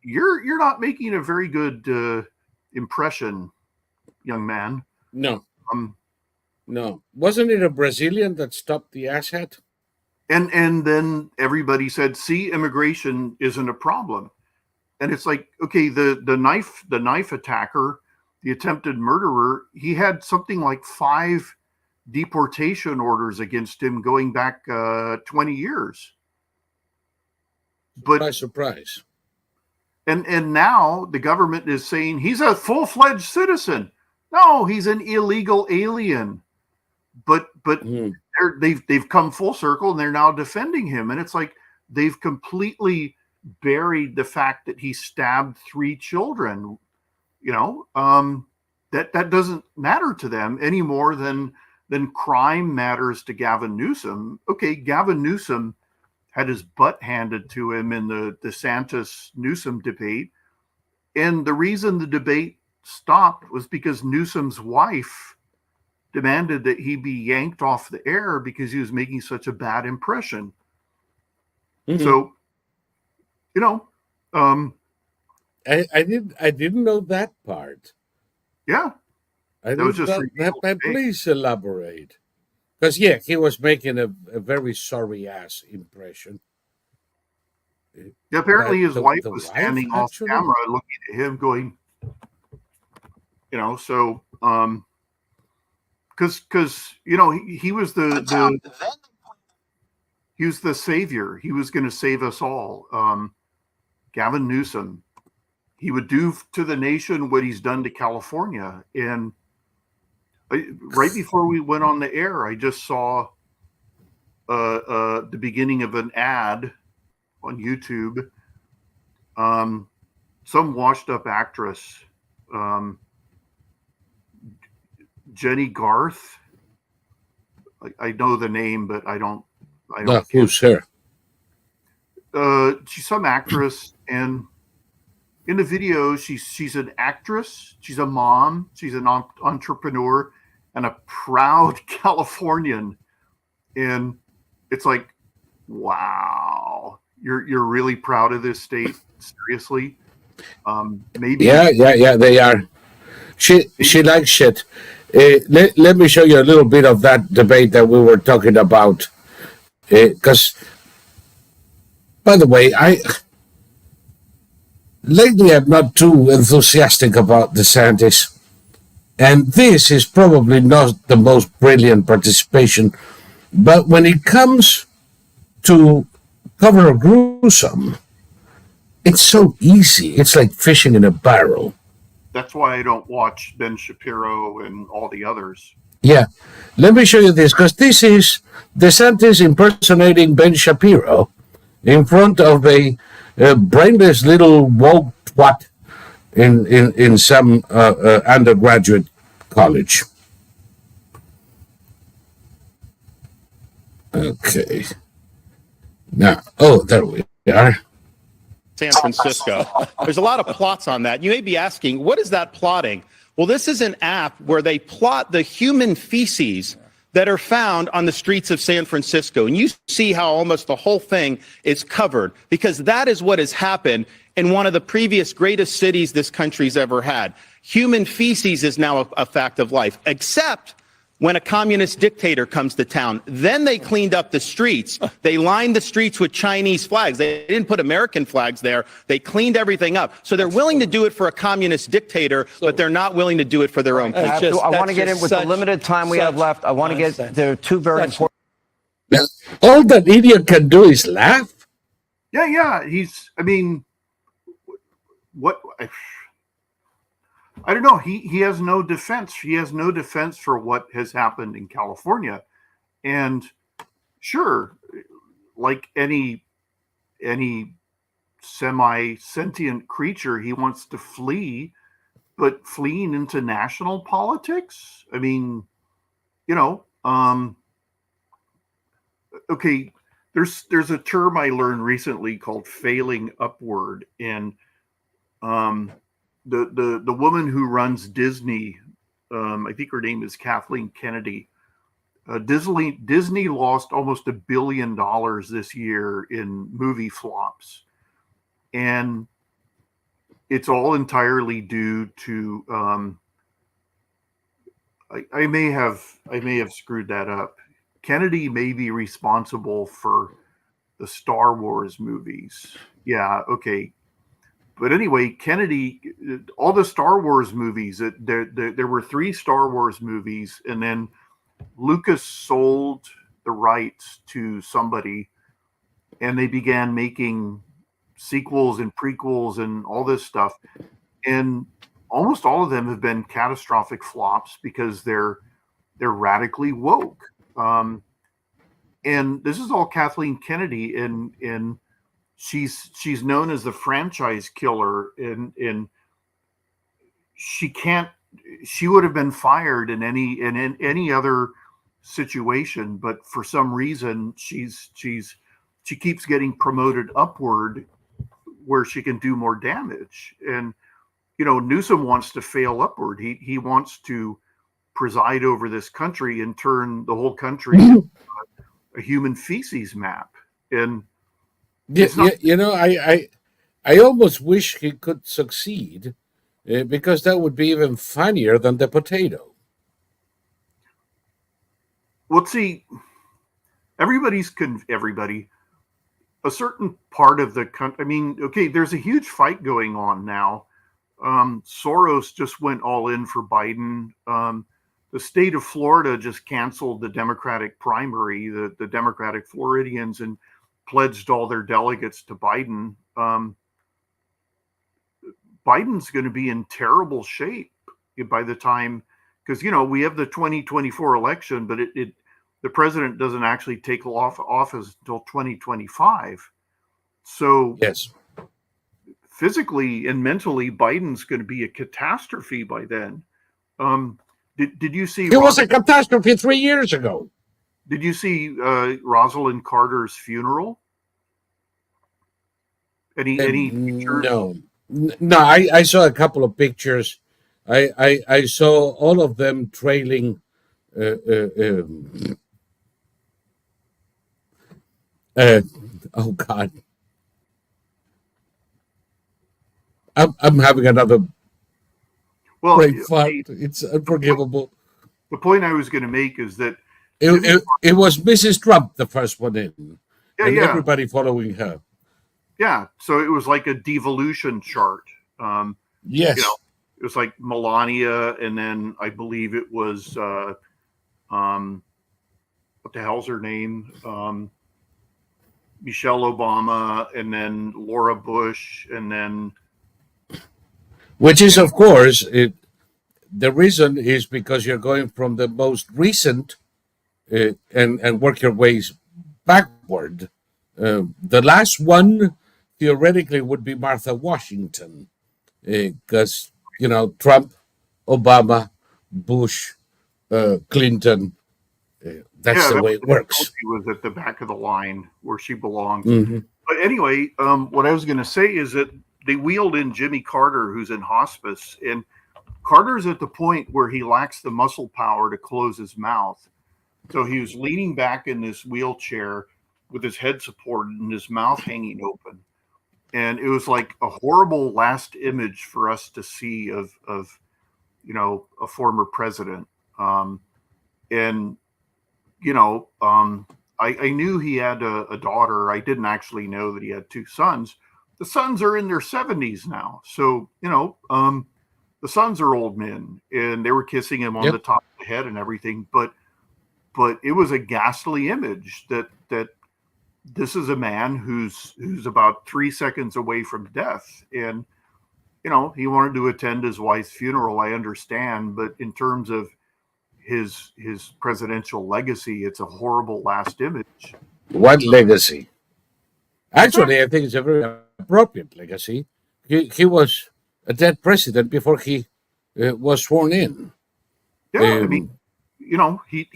you're not making a very good impression, young man. No, Um, no. Wasn't it a Brazilian that stopped the asshat? and then everybody said, "See, immigration isn't a problem." And it's like, okay, the knife attacker, the attempted murderer, he had something like 5 deportation orders against him going back 20 years. But Surprise, surprise. and now the government is saying he's a full-fledged citizen. No, he's an illegal alien. But Mm. they've come full circle and they're now defending him, and it's like they've completely buried the fact that he stabbed 3 children. That doesn't matter to them any more than crime matters to Gavin Newsom. Okay, Gavin Newsom had his butt handed to him in the DeSantis Newsom debate, and the reason the debate stopped was because Newsom's wife demanded that he be yanked off the air because he was making such a bad impression. Mhm. So, you know, um, I didn't know that part. yeah, I that was didn't just know that. revealed today. Please elaborate. Because yeah, he was making a very sorry ass impression. Yeah, But apparently his wife the was wife standing off actually. camera looking at him going, So because he was he was the savior. He was going to save us all. Gavin Newsom, he would do to the nation what he's done to California. And right before we went on the air, I just saw the beginning of an ad on YouTube. Some washed up actress, Jenny Garth. I know the name, but I don't. Who's her? She's some actress, and in the video, she's an actress. She's a mom. She's an entrepreneur, and a proud Californian. And it's like, wow, you're really proud of this state. Seriously, maybe. Yeah. They are. She likes shit. Let me show you a little bit of that debate that we were talking about. Because, by the way, lately I'm not too enthusiastic about DeSantis, and this is probably not the most brilliant participation. But when it comes to cover gruesome, it's so easy. It's like fishing in a barrel. That's why I don't watch Ben Shapiro and all the others. Yeah. Let me show you this, because this is DeSantis impersonating Ben Shapiro in front of a brainless little woke twat in some undergraduate college. Okay. Now, there we are. San Francisco. There's a lot of plots on that. You may be asking, what is that plotting? Well, this is an app where they plot the human feces that are found on the streets of San Francisco. And you see how almost the whole thing is covered, because that is what has happened in one of the previous greatest cities this country's ever had. Human feces is now a fact of life, except when a communist dictator comes to town. Then they cleaned up the streets. They lined the streets with Chinese flags. They didn't put American flags there. They cleaned everything up. So they're willing to do it for a communust dictator, but they're not willing to do it for their own people. I want to get in with the limited time we have left. I want to get there. Two very important. All that idiot can do is laugh. Yeah. What? I don't know. He has no defense. He has no defense for what has happened in California. And sure, like any semi-sentient creature, he wants to flee, but fleeing into national politics? Okay, there's a term I learned recently called failing upward. And the woman who runs Disney, I think her name is Kathleen Kennedy. Disney lost almost $1 billion this year in movie flops, and it's all entirely due to. I may have screwed that up. Kennedy may be responsible for the Star Wars movies. Yeah, okay. But anyway, Kennedy, all the Star Wars movies, there were 3 Star Wars movies, and then Lucas sold the rights to somebody, and they began making sequels and prequels and all this stuff. And almost all of them have been catastrophic flops because they're radically woke. And this is all Kathleen Kennedy, and she's known as the franchise killer, and she would have been fired in any other situation, but for some reason she keeps getting promoted upward where she can do more damage. And Newsom wants to fail upward. He wants to preside over this country and turn the whole country into a human feces map. And I almost wish he could succeed, because that would be even funnier than the potato. Well, see, everybody, a certain part of the country. I mean, okay, there's a huge fight going on now Soros just went all in for Biden. The state of Florida just canceled the Democratic primary, the Democratic Floridians, and pledged all their delegates to Biden. Biden's going to be in terrible shape by the time, because we have the 2024 election, but the president doesn't actually take office until 2025. So Yes. physically and mentally, Biden's going to be a catastrophe by then. Did you see? It was a catastrophe 3 years ago. Did you see Rosalind Carter's funeral? Any pictures? No. I saw a couple of pictures. I saw all of them trailing. Oh God, I'm having another break fart. It's unforgivable. The point I was going to make is that it was Mrs. Trump, the first one in, and yeah. everybody following her. Yeah, so it was like a devolution chart. Yes. It was like Melania, and then I believe it was what the hell's her name? Michelle Obama, and then Laura Bush, and then which is, of course, the reason is because you're going from the most recent and work your ways backward. The last one theoretically would be Martha Washington, because Trump, Obama, Bush, Clinton. That's the way it works. She was at the back of the line where she belongs. Mm-hmm. But anyway, what I was going to say is that they wheeled in Jimmy Carter, who's in hospice, and Carter's at the point where he lacks the muscle power to close his mouth. So he was leaning back in this wheelchair with his head supported and his mouth hanging open. And it was like a horrible last image for us to see of a former president. I knew he had a daughter. I didn't actually know that he had two sons. The sons are in their 70s now. So, the sons are old men, and they were kissing him on the top of the head and everything. But it was a ghastly image that this is a man who's about 3 seconds away from death. And, he wanted to attend his wife's funeral. I understand. But in terms of his presidential legacy, it's a horrible last image. What legacy? Actually, I think it's a very appropriate legacy. He was a dead president before he was sworn in. Yeah,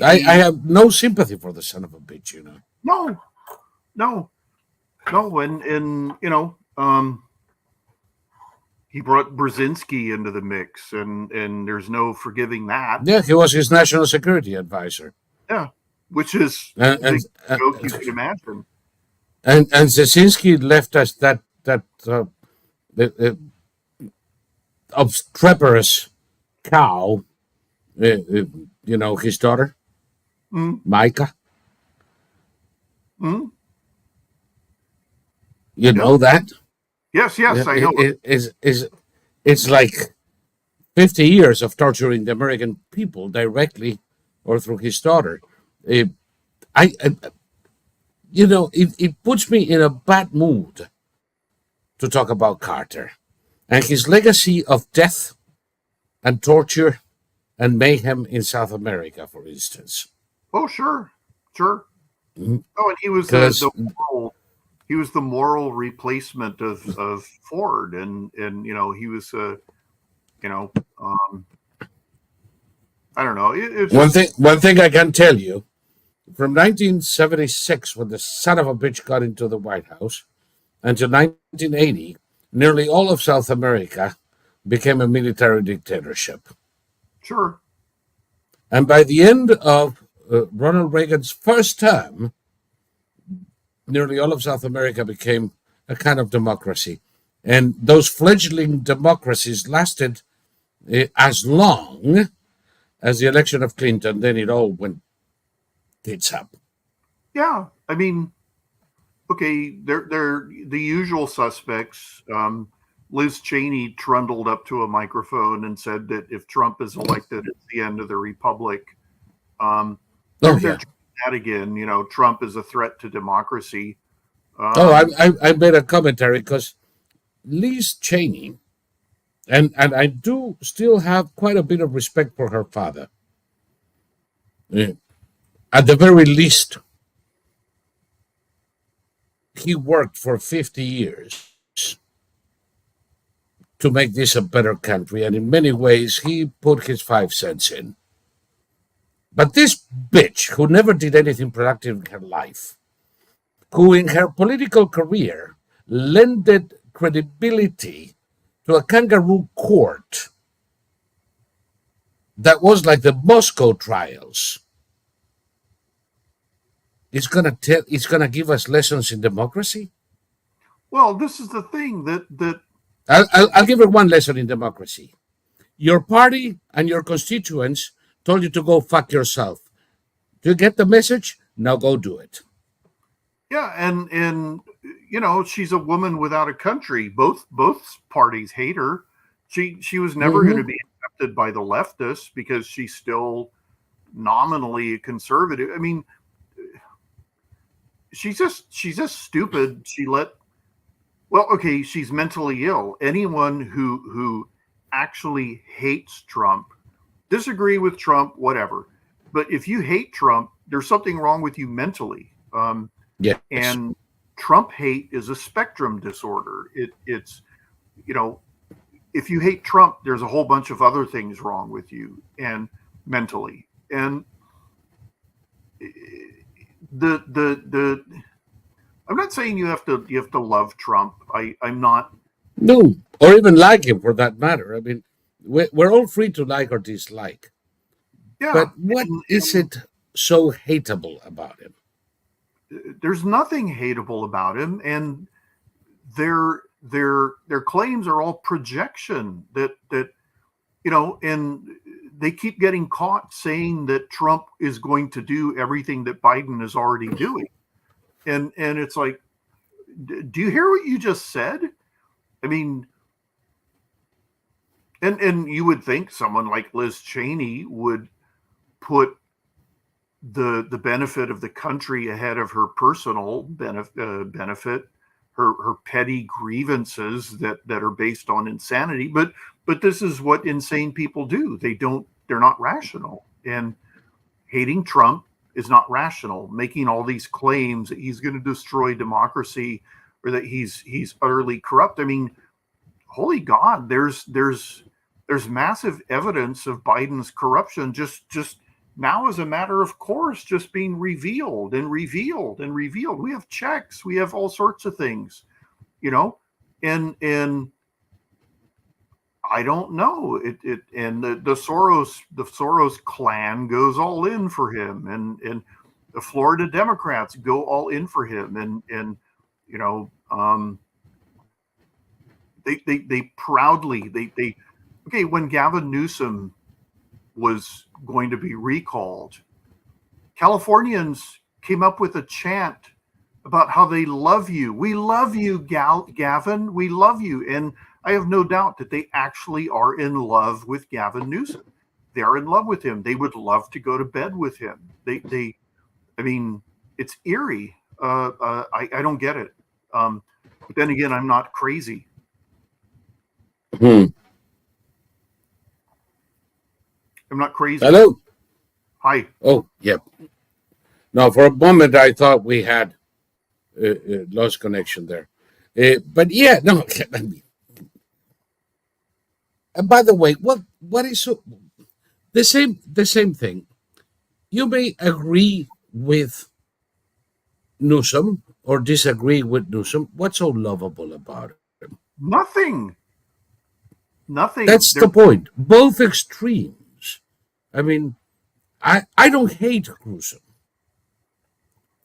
I have no sympathy for the son of a bitch. No, and he brought Brzezinski into the mix, and there's no forgiving that. Yeah, he was his national security advisor. Yeah, which is a big joke you can imagine. And Brzezinski left us that obstreperous cow, his daughter, Micah. You know that? Yes, I know. It's like 50 years of torturing the American people directly or through his daughter. It puts me in a bad mood to talk about Carter and his legacy of death and torture and mayhem in South America, for instance. Oh, sure. Mm-hmm. Oh, and he was the moral replacement of Ford, and he was I don't know. One thing I can tell you, from 1976, when the son of a bitch got into the White House, until 1980, nearly all of South America became a military dictatorship. Sure. And by the end of Ronald Reagan's first term, nearly all of South America became a kind of democracy. And those fledgling democracies lasted as long as the election of Clinton. Then it all went tits up. Yeah, I mean, okay, they're the usual suspects. Liz Cheney trundled up to a microphone and said that if Trump is elected, it's the end of the republic. They're trying that again. You know, Trump is a threat to democracy. I made a commentary because Liz Cheney, and I do still have quite a bit of respect for her father. At the very least, he worked for 50 years to make this a better country, and in many ways, he put his 5 cents in. But this bitch, who never did anything productive in her life, who in her political career lended credibility to a kangaroo court that was like the Moscow trials, it's gonna give us lessons in democracy. Well, this is the thing that I'll give her one lesson in democracy. Your party and your constituents told you to go fuck yourself. Do you get the message? Now go do it. Yeah, and you know, she's a woman without a country. Both parties hate her. She was never going to be accepted by the leftists because she's still nominally conservative. I mean, she's just stupid. She's mentally ill. Anyone who actually hates Trump, disagree with Trump, whatever. But if you hate Trump, there's something wrong with you mentally. Yes. And Trump hate is a spectrum disorder. It's, you know, if you hate Trump, there's a whole bunch of other things wrong with you and mentally. And the I'm not saying you have to love Trump. I'm not. No, or even like him for that matter. I mean, we're all free to like or dislike. Yeah. But what is it so hateable about him? There's nothing hateable about him, and their claims are all projection. That you know, and they keep getting caught saying that Trump is going to do everything that Biden is already doing, and it's like, do you hear what you just said? I mean, and you would think someone like Liz Cheney would put the benefit of the country ahead of her personal benefit, her petty grievances that are based on insanity. But this is what insane people do. They're not rational. And hating Trump is not rational. Making all these claims that he's going to destroy democracy or that he's utterly corrupt. I mean, holy God, there's massive evidence of Biden's corruption just now as a matter of course, just being revealed and revealed and revealed. We have checks, we have all sorts of things, you know, and I don't know it and the Soros clan goes all in for him, and the Florida Democrats go all in for him, and you know, they proudly they okay, when Gavin Newsom was going to be recalled, Californians came up with a chant about how they love you. We love you, Gavin. We love you. And I have no doubt that they actually are in love with Gavin Newsom. They are in love with him. They would love to go to bed with him. I mean, it's eerie. I don't get it. But then again, I'm not crazy. I'm not crazy. Hello. Hi. Oh, yeah. No, for a moment I thought we had lost connection there. But yeah, no. And by the way, what is so the same thing? You may agree with Newsom or disagree with Newsom. What's so lovable about him? Nothing. That's the point. Both extremes. I mean, I don't hate Newsom.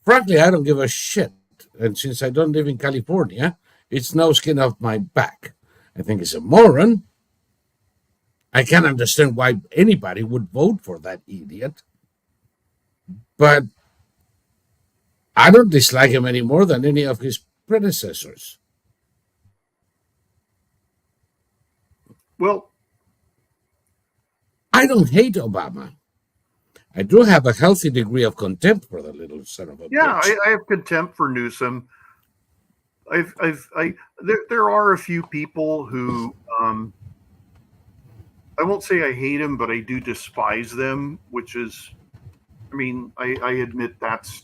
Frankly, I don't give a shit. And since I don't live in California, it's no skin off my back. I think he's a moron. I can't understand why anybody would vote for that idiot. But I don't dislike him any more than any of his predecessors. Well, I don't hate Obama. I do have a healthy degree of contempt for the little son of a yeah, bitch. I have contempt for Newsom. There are a few people who I won't say I hate him, but I do despise them, which is, I mean, I admit that's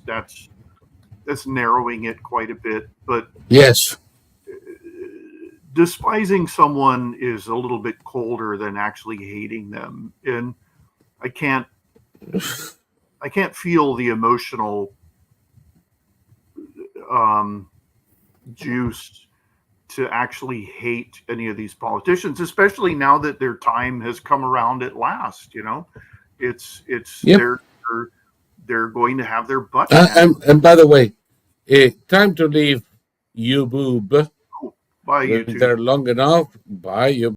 narrowing it quite a bit, but Yes. despising someone is a little bit colder than actually hating them, and I can't feel the emotional juice to actually hate any of these politicians, especially now that their time has come around at last. You know, it's Yep. they're going to have their butt. And by the way, time to leave you, boob. Bye, We're YouTube. there long enough. Bye, you.